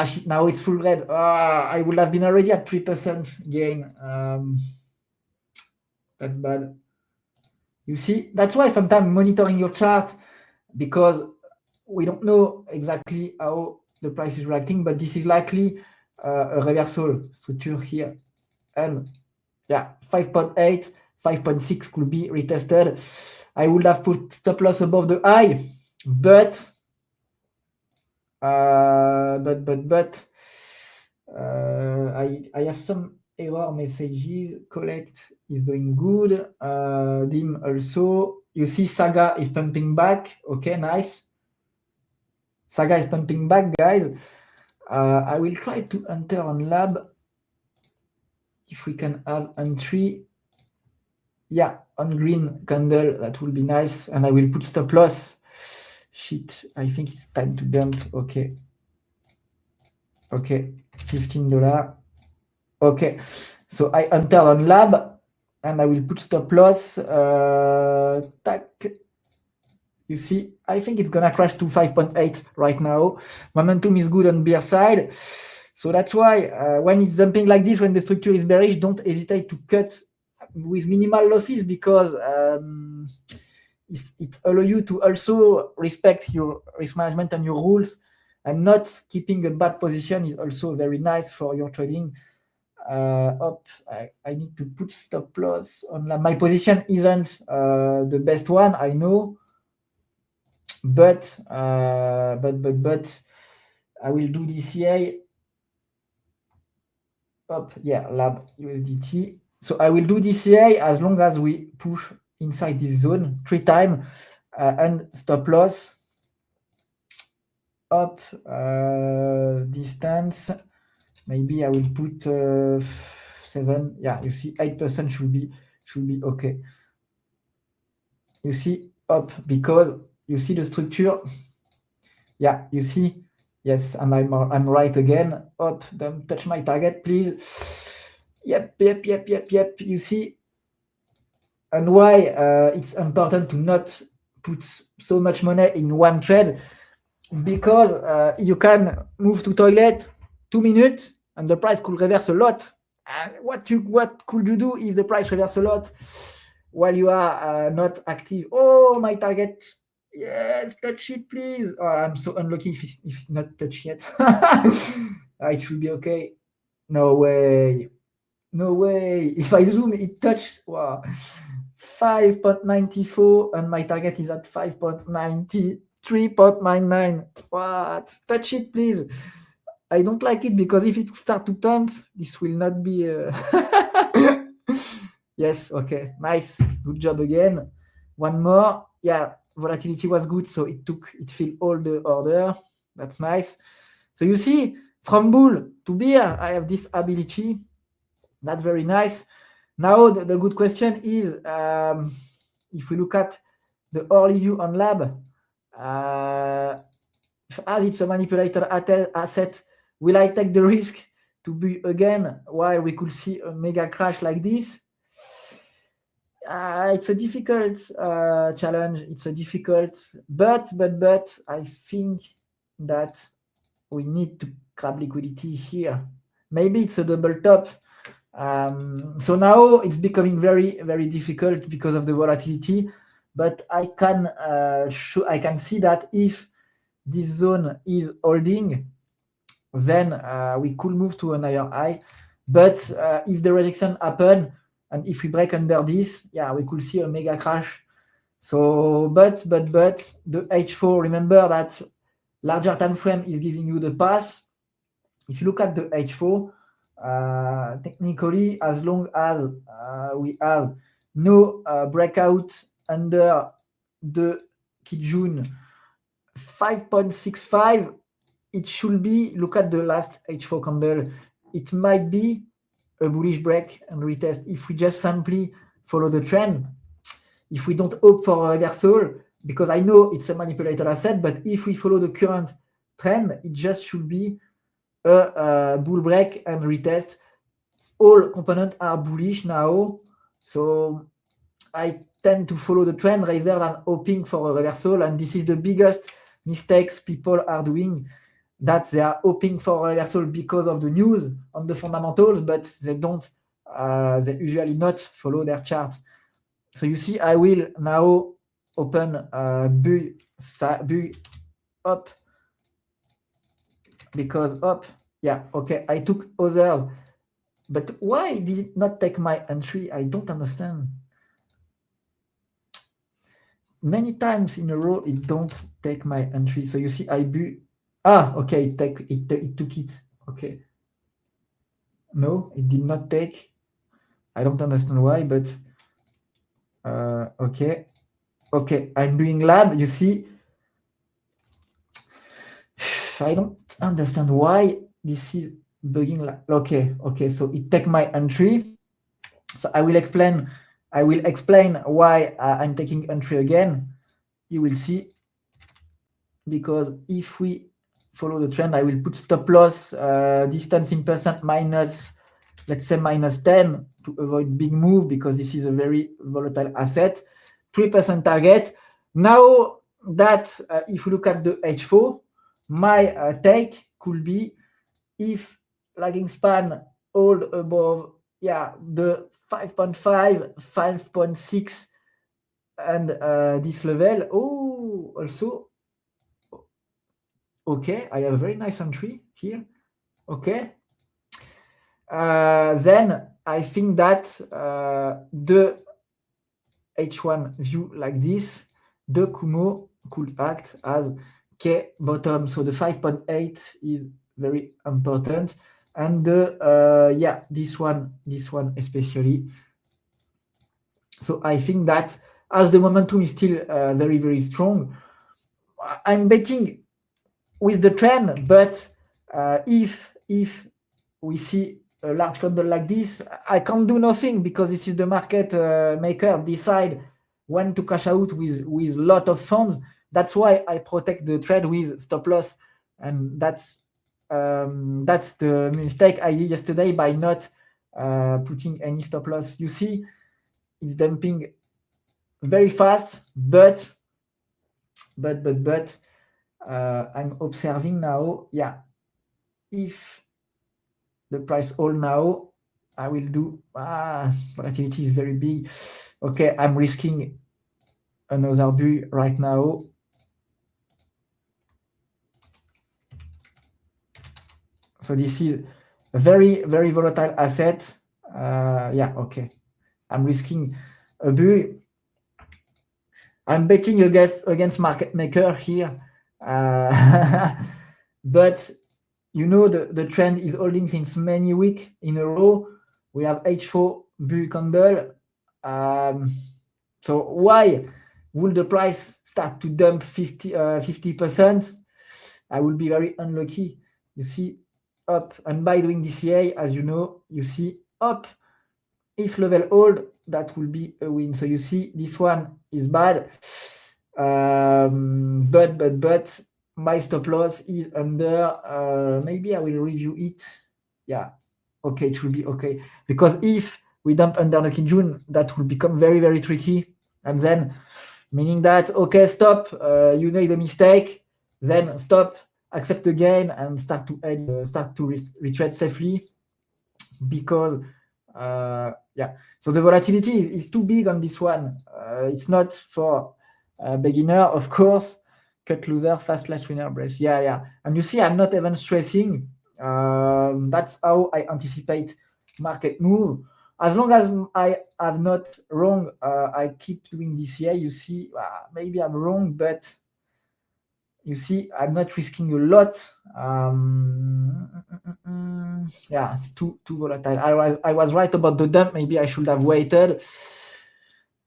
[SPEAKER 3] shit, now it's full red. I would have been already at 3% gain. That's bad. You see, that's why sometimes monitoring your chart, because we don't know exactly how the price is reacting, but this is likely a reversal structure here. And 5.8, 5.6 could be retested. I would have put stop loss above the high, but I have some error messages. Collect is doing good. Dim also. You see, Saga is pumping back. Okay, nice. Saga is pumping back, guys. I will try to enter on lab if we can have entry. Yeah, on green candle, that will be nice. And I will put stop loss. Shit, I think it's time to dump. Okay, $15. Okay, so I enter on lab, and I will put stop loss. Tac. You see, I think it's gonna crash to 5.8 right now. Momentum is good on bear side. So that's why when it's dumping like this, when the structure is bearish, don't hesitate to cut with minimal losses, because it allows you to also respect your risk management and your rules, and not keeping a bad position is also very nice for your trading. I need to put stop loss on my position. Isn't the best one, I know, but I will do DCA. Lab USDT. So I will do DCA as long as we push inside this zone 3 times, and stop loss up distance. Maybe I will put 7. Yeah, you see, 8% should be okay. You see, up, because you see the structure. Yeah, you see. Yes, and I'm right again. Up, don't touch my target, please. Yep. You see, and why it's important to not put so much money in one trade, because you can move to toilet 2 minutes and the price could reverse a lot. What could you do if the price reverse a lot while you are not active? Oh, my target. Yes, touch it, please. Oh, I'm so unlucky if it's not touched yet. It should be okay. No way. No way. If I zoom, it touched. Wow. 5.94 and my target is at 5.93.99. What? Touch it, please. I don't like it because if it start to pump, this will not be. Yes. Okay. Nice. Good job again. One more. Yeah. Volatility was good, so it filled all the order. That's nice. So you see, from bull to bear, I have this ability. That's very nice. Now the good question is, if we look at the early view on lab, as it's a manipulator asset, will I take the risk to be again while we could see a mega crash like this? It's a difficult challenge. It's a difficult, but I think that we need to grab liquidity here. Maybe it's a double top. So now it's becoming very, very difficult because of the volatility. But I can see that if this zone is holding, then we could move to an higher high. But if the rejection happen and if we break under this, yeah, we could see a mega crash. So, but the H4, remember that larger time frame is giving you the pass. If you look at the H4, technically, as long as we have no breakout under the Kijun 5.65, it should be, look at the last H4 candle, it might be a bullish break and retest if we just simply follow the trend. If we don't hope for a reversal, because I know it's a manipulated asset, but if we follow the current trend, it just should be a bull break and retest. All components are bullish now, so I tend to follow the trend rather than hoping for a reversal, and this is the biggest mistakes people are doing, that they are hoping for a reversal because of the news on the fundamentals, but they don't, they usually not follow their chart. So you see, I will now open buy up, because up, yeah, okay, I took others, but why did it not take my entry? I don't understand. Many times in a row, it don't take my entry. So you see, I buy. Okay, it took it. Okay. No, it did not take. I don't understand why, but okay. Okay, I'm doing lab, you see. I don't understand why this is bugging. Okay, so it take my entry. So I will explain why I'm taking entry again. You will see, because if we follow the trend, I will put stop loss distance in percent minus, let's say -10, to avoid big move, because this is a very volatile asset. 3% target. Now that if we look at the H4, my take could be, if lagging span hold above, yeah, the 5.5, 5.6 and this level. Oh, also, okay, I have a very nice entry here. Okay, then I think that the H1 view like this, the Kumo could act as K bottom. So the 5.8 is very important, and the yeah, this one especially. So I think that as the momentum is still very, very strong, I'm betting with the trend. But if we see a large candle like this, I can't do nothing, because this is the market maker decide when to cash out with lot of funds. That's why I protect the trade with stop loss, and that's the mistake I did yesterday by not putting any stop loss. You see, it's dumping very fast, but I'm observing now, yeah, if the price hold now, I will do, volatility is very big. Okay, I'm risking another bull right now. So this is a very, very volatile asset. Yeah, okay. I'm risking a bull. I'm betting against market maker here. But you know the trend is holding since many weeks in a row. We have H4 bull candle. So why will the price start to dump 50%? I will be very unlucky. You see, up, and by doing DCA, as you know, you see up. If level hold, that will be a win. So you see, this one is bad. But my stop loss is under. Maybe I will review it. Yeah, okay, it should be okay. Because if we dump under Lucky June, that will become very, very tricky. And then, meaning that, okay, stop, you made a mistake, then stop, accept the gain, and start to retreat safely. Because, yeah, so the volatility is too big on this one. It's not for beginner, of course. Cut loser, fast last winner brace. Yeah. And you see, I'm not even stressing. That's how I anticipate market move. As long as I have not wrong, I keep doing DCA. You see, maybe I'm wrong, but you see, I'm not risking a lot. Yeah, it's too volatile. I was right about the dump. Maybe I should have waited.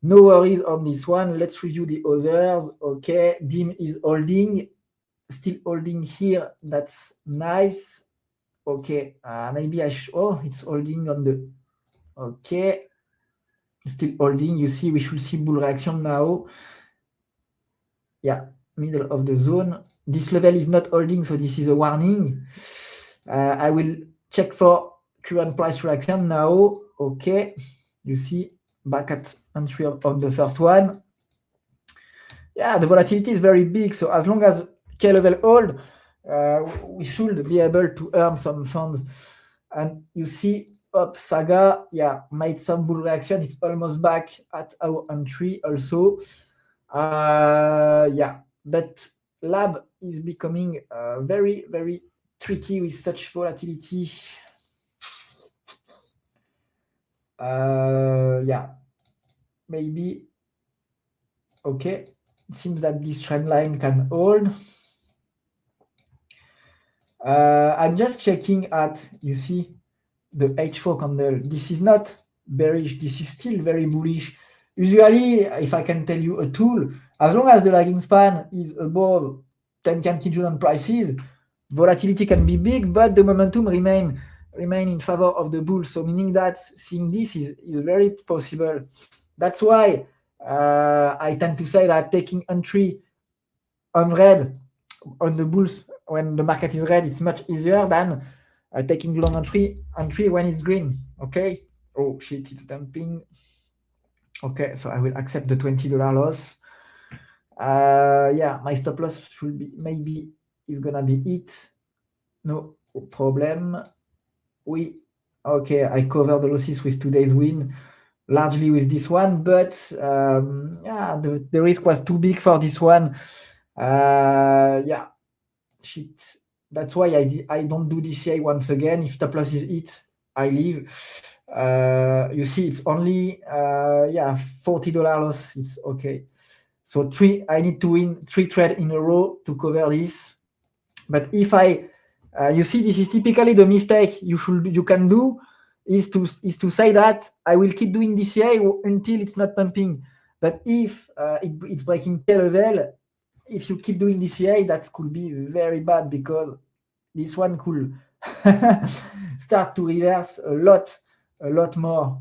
[SPEAKER 3] No worries on this one. Let's review the others. Okay, DIM is holding, still holding here. That's nice. Okay, maybe it's holding on the. Okay, still holding. You see, we should see bull reaction now. Yeah, middle of the zone. This level is not holding, so this is a warning. I will check for current price reaction now. Okay, you see, back at entry on the first one. Yeah, the volatility is very big, so as long as K level hold, we should be able to earn some funds. And you see, up Saga, yeah, made some bull reaction. It's almost back at our entry also. Yeah, but lab is becoming very, very tricky with such volatility. Yeah, maybe. Okay, it seems that this trend line can hold. I'm just checking at, you see, the H4 candle. This is not bearish. This is still very bullish. Usually, if I can tell you a tool, as long as the lagging span is above 10 candle June on prices, volatility can be big, but the momentum remain in favor of the bull. So meaning that seeing this is very possible. That's why I tend to say that taking entry on red on the bulls when the market is red, it's much easier than taking long entry when it's green. Okay. Oh shit, it's dumping. Okay, so I will accept the $20 loss. Yeah, my stop loss should be maybe is gonna be it. No problem. Okay, I cover the losses with today's win, largely with this one, but yeah, the risk was too big for this one. Yeah, shit. That's why I don't do DCA once again. If stop loss is it, I leave. You see, it's only yeah, $40 loss. It's okay. So I need to win 3 trades in a row to cover this. But if you see, this is typically the mistake you can do is to say that I will keep doing DCA until it's not pumping. But if it's breaking K level, if you keep doing DCA, that could be very bad because this one could start to reverse a lot more.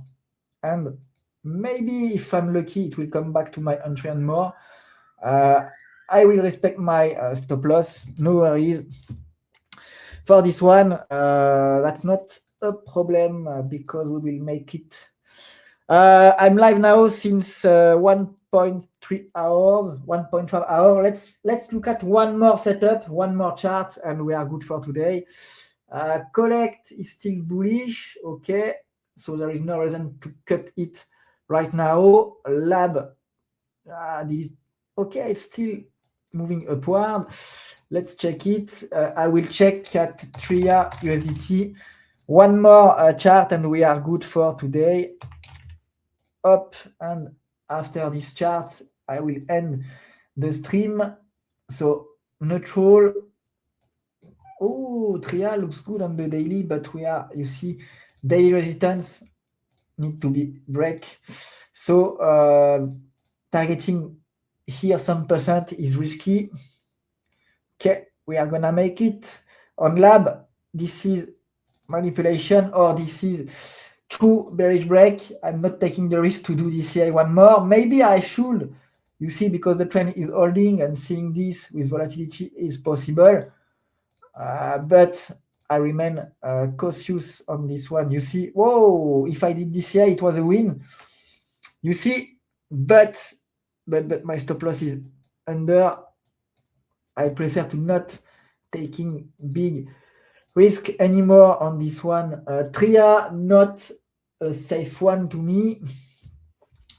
[SPEAKER 3] And maybe if I'm lucky, it will come back to my entry and more. I will respect my stop loss, no worries. For this one, that's not a problem because we will make it. I'm live now since 1.30 1.3 hours, 1.5 hours. Let's look at one more setup, one more chart, and we are good for today. Collect is still bullish, okay, so there is no reason to cut it right now. Lab, okay, it's still moving upward. Let's check it. I will check at TRIA USDT. One more chart and we are good for today. Up, and after this chart, I will end the stream. So neutral. Oh, TRIA looks good on the daily, but we are, you see, daily resistance need to be break. So targeting here some percent is risky. Okay, we are gonna make it. On lab, this is manipulation or this is true bearish break. I'm not taking the risk to do DCA one more. Maybe I should, you see, because the trend is holding and seeing this with volatility is possible. But I remain cautious on this one. You see, whoa, if I did DCA, it was a win. You see, but my stop loss is under. I prefer to not taking big risk anymore on this one. TRIA, not a safe one to me.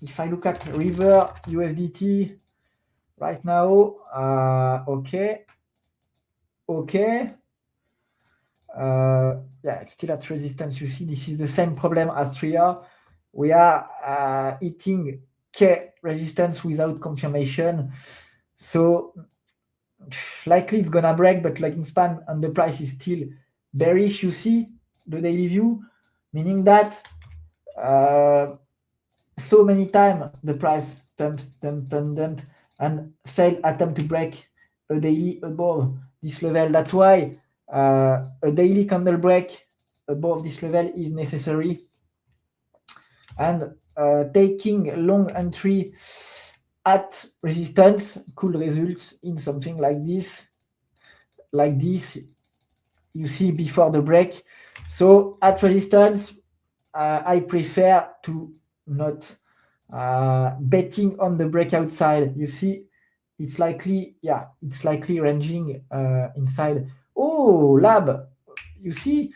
[SPEAKER 3] If I look at River USDT right now, okay. Yeah, it's still at resistance. You see, this is the same problem as TRIA. We are hitting K resistance without confirmation. So likely it's gonna break, but lagging span and the price is still bearish. You see the daily view, meaning that so many times the price dumped and failed attempt to break a daily above this level. That's why a daily candle break above this level is necessary, and taking long entry at resistance could result in something like this you see before the break. So at resistance, I prefer to not betting on the breakout side. You see, it's likely ranging inside. Oh, lab, you see,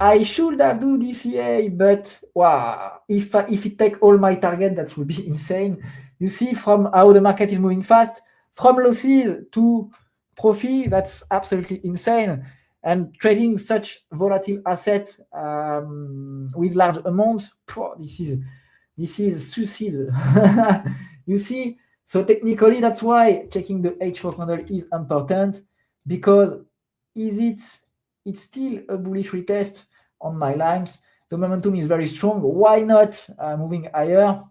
[SPEAKER 3] I should have do DCA, but wow, if it take all my target, that would be insane. You see from how the market is moving fast, from losses to profit, that's absolutely insane. And trading such volatile asset with large amounts, this is suicide. You see, so technically that's why checking the H4 candle is important, because it's still a bullish retest on my lines. The momentum is very strong. Why not moving higher?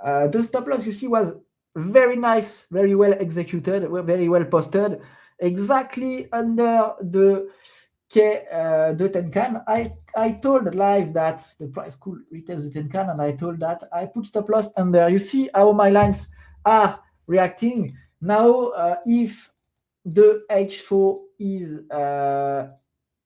[SPEAKER 3] The stop loss, you see, was very nice, very well executed, very well posted, exactly under the K, the Tenkan. I told live that the price could retest the Tenkan, and I told that I put stop loss under. You see how my lines are reacting now. If the H4 is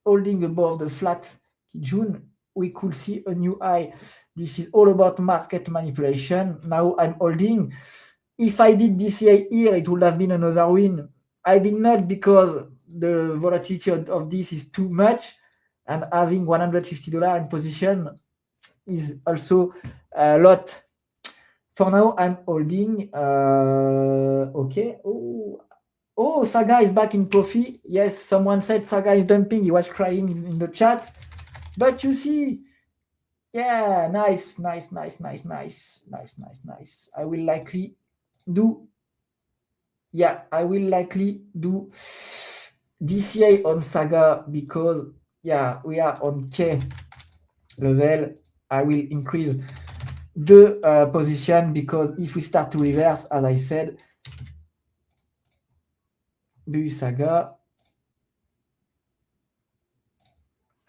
[SPEAKER 3] holding above the flat June, we could see a new high. This is all about market manipulation. Now I'm holding. If I did DCA here, it would have been another win. I did not, because the volatility of this is too much, and having $150 in position is also a lot. For now, I'm holding. Okay. Oh, Saga is back in profit. Yes, someone said Saga is dumping. He was crying in the chat. But you see, yeah, nice. I will likely do DCA on Saga, because we are on K level. I will increase the position, because if we start to reverse, as I said, Saga,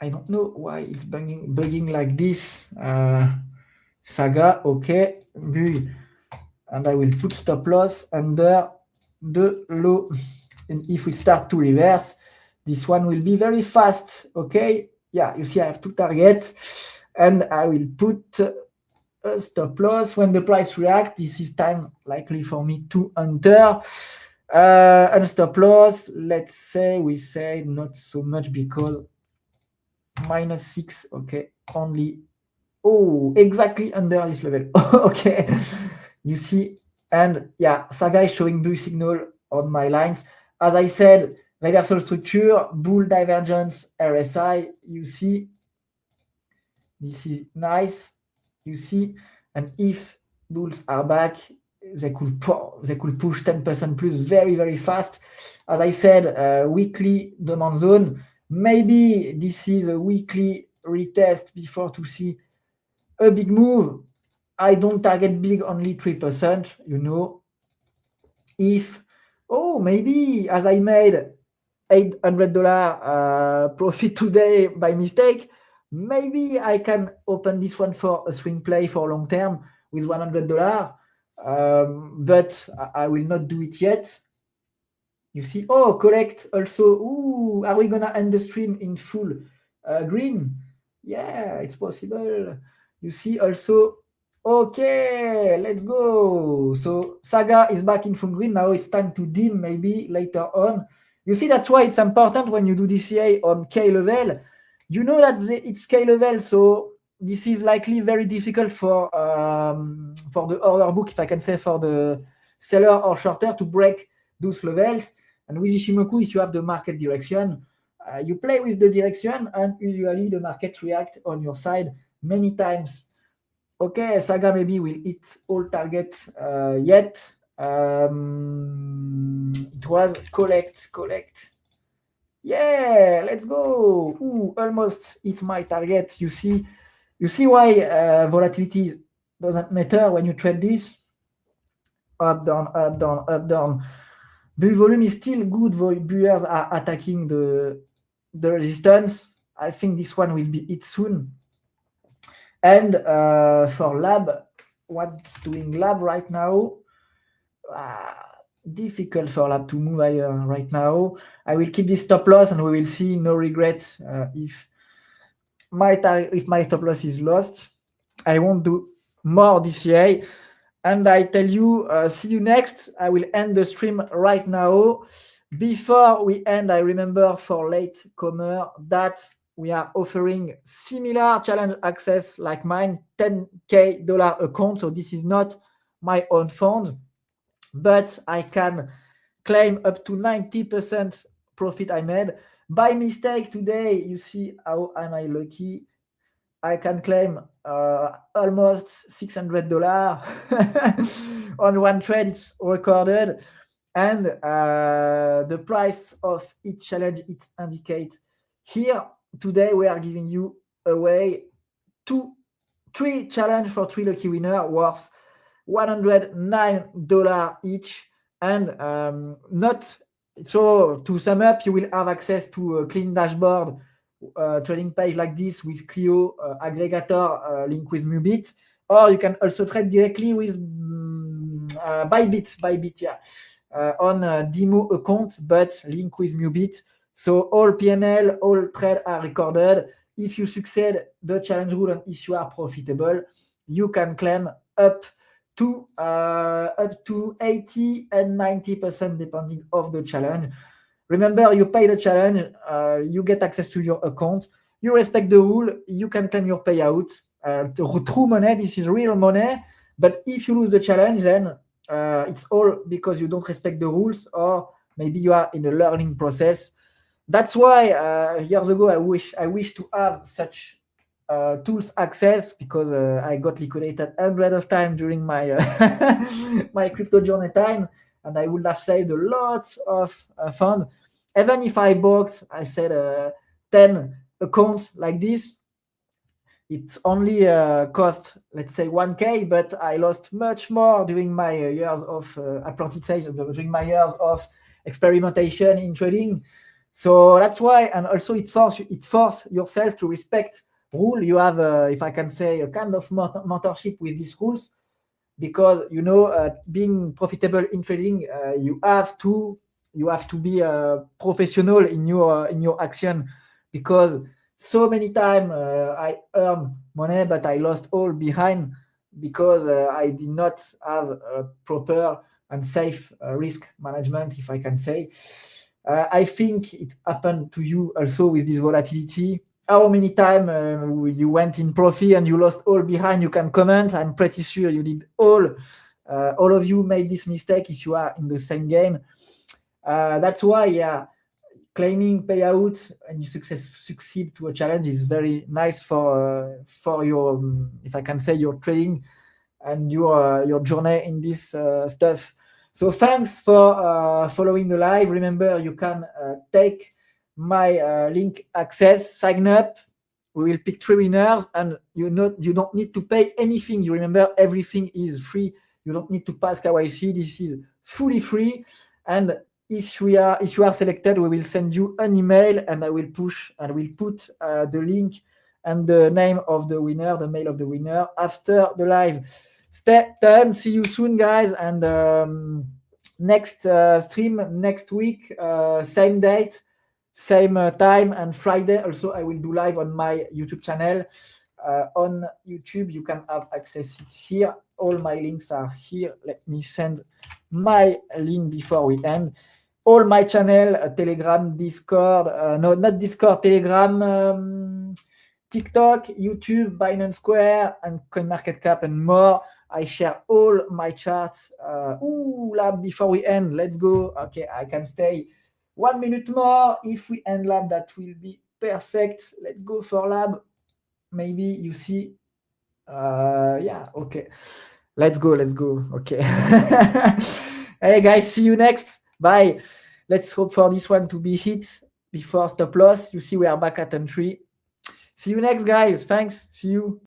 [SPEAKER 3] I don't know why it's bugging like this. Saga, okay, and I will put stop loss under the low, and if we start to reverse, this one will be very fast. Okay, you see I have two targets, and I will put a stop loss. When the price reacts, this is time likely for me to enter. And stop loss, let's say we say not so much because -6, okay, only, oh, exactly under this level. Okay, you see, and yeah, Saga is showing blue signal on my lines. As I said, reversal structure, bull divergence, RSI, you see, this is nice, you see, and if bulls are back, they could push 10% plus very, very fast. As I said, weekly demand zone. Maybe this is a weekly retest before to see a big move. I don't target big, only 3%, you know. If, oh, maybe as I made $800 profit today by mistake, maybe I can open this one for a swing play for long term with $100. But I will not do it yet. You see, oh, collect also. Ooh, are we gonna end the stream in full green? Yeah, it's possible. You see also, okay, let's go. So Saga is back in full green. Now it's time to dim maybe later on. You see, that's why it's important when you do DCA on K level. You know that it's K level, so this is likely very difficult for the order book, if I can say, for the seller or shorter to break those levels. And with Ishimoku, if you have the market direction, you play with the direction, and usually the market react on your side many times. Okay, Saga maybe will hit all targets yet. It was collect. Yeah, let's go. Ooh, almost hit my target. You see why volatility doesn't matter when you trade this. Up, down, up, down, up, down. The volume is still good. Viewers are attacking the resistance. I think this one will be hit soon. And for lab, what's doing lab right now? Difficult for lab to move higher right now. I will keep this stop loss, and we will see. No regret if my stop loss is lost. I won't do more DCA. And I tell you, see you next. I will end the stream right now. Before we end, I remember for latecomer that we are offering similar challenge access like mine, $10K account. So this is not my own fund, but I can claim up to 90% profit I made. By mistake today, you see how am I lucky. I can claim almost $600 on one trade. It's recorded, and the price of each challenge it indicates here. Today we are giving you away 3 challenge for 3 lucky winner worth $109 each, and not so. To sum up, you will have access to a clean dashboard. Trading page like this with Clio aggregator link with Mubite, or you can also trade directly with Bybit, yeah, on a demo account, but link with Mubite. So all PNL, all trade are recorded. If you succeed the challenge rule and if you are profitable, you can claim up to 80 and 90% depending of the challenge. Remember, you pay the challenge, you get access to your account, you respect the rule, you can claim your payout. True money, this is real money. But if you lose the challenge, then it's all because you don't respect the rules, or maybe you are in a learning process. That's why years ago I wish to have such tools access, because I got liquidated hundreds of times during my my crypto journey time, and I would have saved a lot of fund. Even if I bought, I said 10 accounts like this, it's only cost, let's say 1K, but I lost much more during my years of apprentissage, during my years of experimentation in trading. So that's why, and also it force yourself to respect rule. You have, if I can say, a kind of mentorship with these rules, because being profitable in trading, you have to be professional in your action, because so many times I earned money but I lost all behind because I did not have a proper and safe risk management, if I can say. I think it happened to you also with this volatility. How many times you went in profit and you lost all behind? You can comment. I'm pretty sure you did all of you made this mistake if you are in the same game. That's why, claiming payout and you succeed to a challenge is very nice for your, if I can say, your trading and your journey in this stuff. So thanks for following the live. Remember, you can take my link access, sign up. We will pick 3 winners, and you don't need to pay anything. You remember, everything is free. You don't need to pass KYC. This is fully free. And if you are selected, we will send you an email, and I will put the link and the name of the winner, the mail of the winner after the live. Stay tuned. See you soon, guys. And next stream next week, same date, same time, and Friday also I will do live on my YouTube channel. On YouTube, you can have access it here. All my links are here. Let me send my link before we end. All my channel, Telegram, Discord, no, not Discord, Telegram, TikTok, YouTube, Binance Square, and CoinMarketCap, and more. I share all my charts. Lab before we end. Let's go. Okay, I can stay 1 minute more. If we end lab, that will be perfect. Let's go for lab. Maybe you see. Yeah, okay. Let's go. Okay. Hey, guys, see you next. Bye. Let's hope for this one to be hit before stop loss. You see, we are back at entry. See you next, guys. Thanks. See you.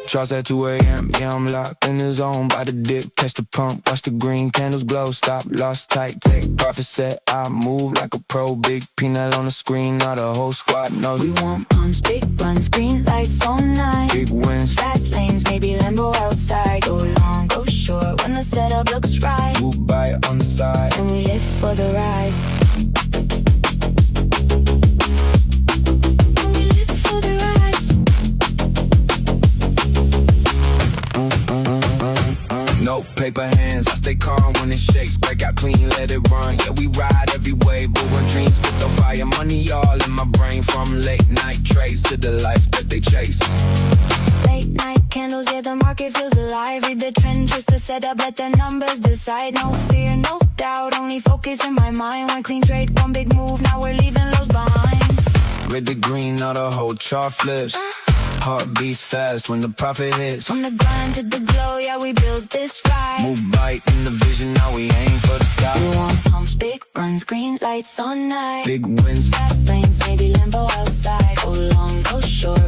[SPEAKER 1] Charts at 2 a.m., yeah, I'm locked in the zone. By the dip, catch the pump, watch the green candles glow. Stop, loss, tight, take profit set. I move like a pro, big peanut on the screen. Now the whole squad knows.
[SPEAKER 2] We want pumps, big runs, green lights all night.
[SPEAKER 1] Big wins,
[SPEAKER 2] Fast lanes, maybe Lambo outside. Go long, go short, when the setup looks right.
[SPEAKER 1] Mubite on the side.
[SPEAKER 2] And we live for the rise. And we live for the rise.
[SPEAKER 1] No paper hands, I stay calm when it shakes. Break out clean, let it run. Yeah, we ride every wave, but we're dreams with no fire. Money all in my brain, from late night trades to the life that they chase.
[SPEAKER 2] Late night candles, yeah, the market feels alive. Read the trend, twist the setup, let the numbers decide. No fear, no doubt, only focus in my mind. One clean trade, one big move, now we're leaving lows behind.
[SPEAKER 1] Red to green, now the whole chart flips. Heart beats fast when the profit hits.
[SPEAKER 2] From the grind to the glow, yeah, we built this right.
[SPEAKER 1] Mubite in the vision, now we aim for the sky.
[SPEAKER 2] We want pumps, big runs, green lights all night.
[SPEAKER 1] Big wins,
[SPEAKER 2] Fast lanes, maybe Lambo outside. Go long, go short,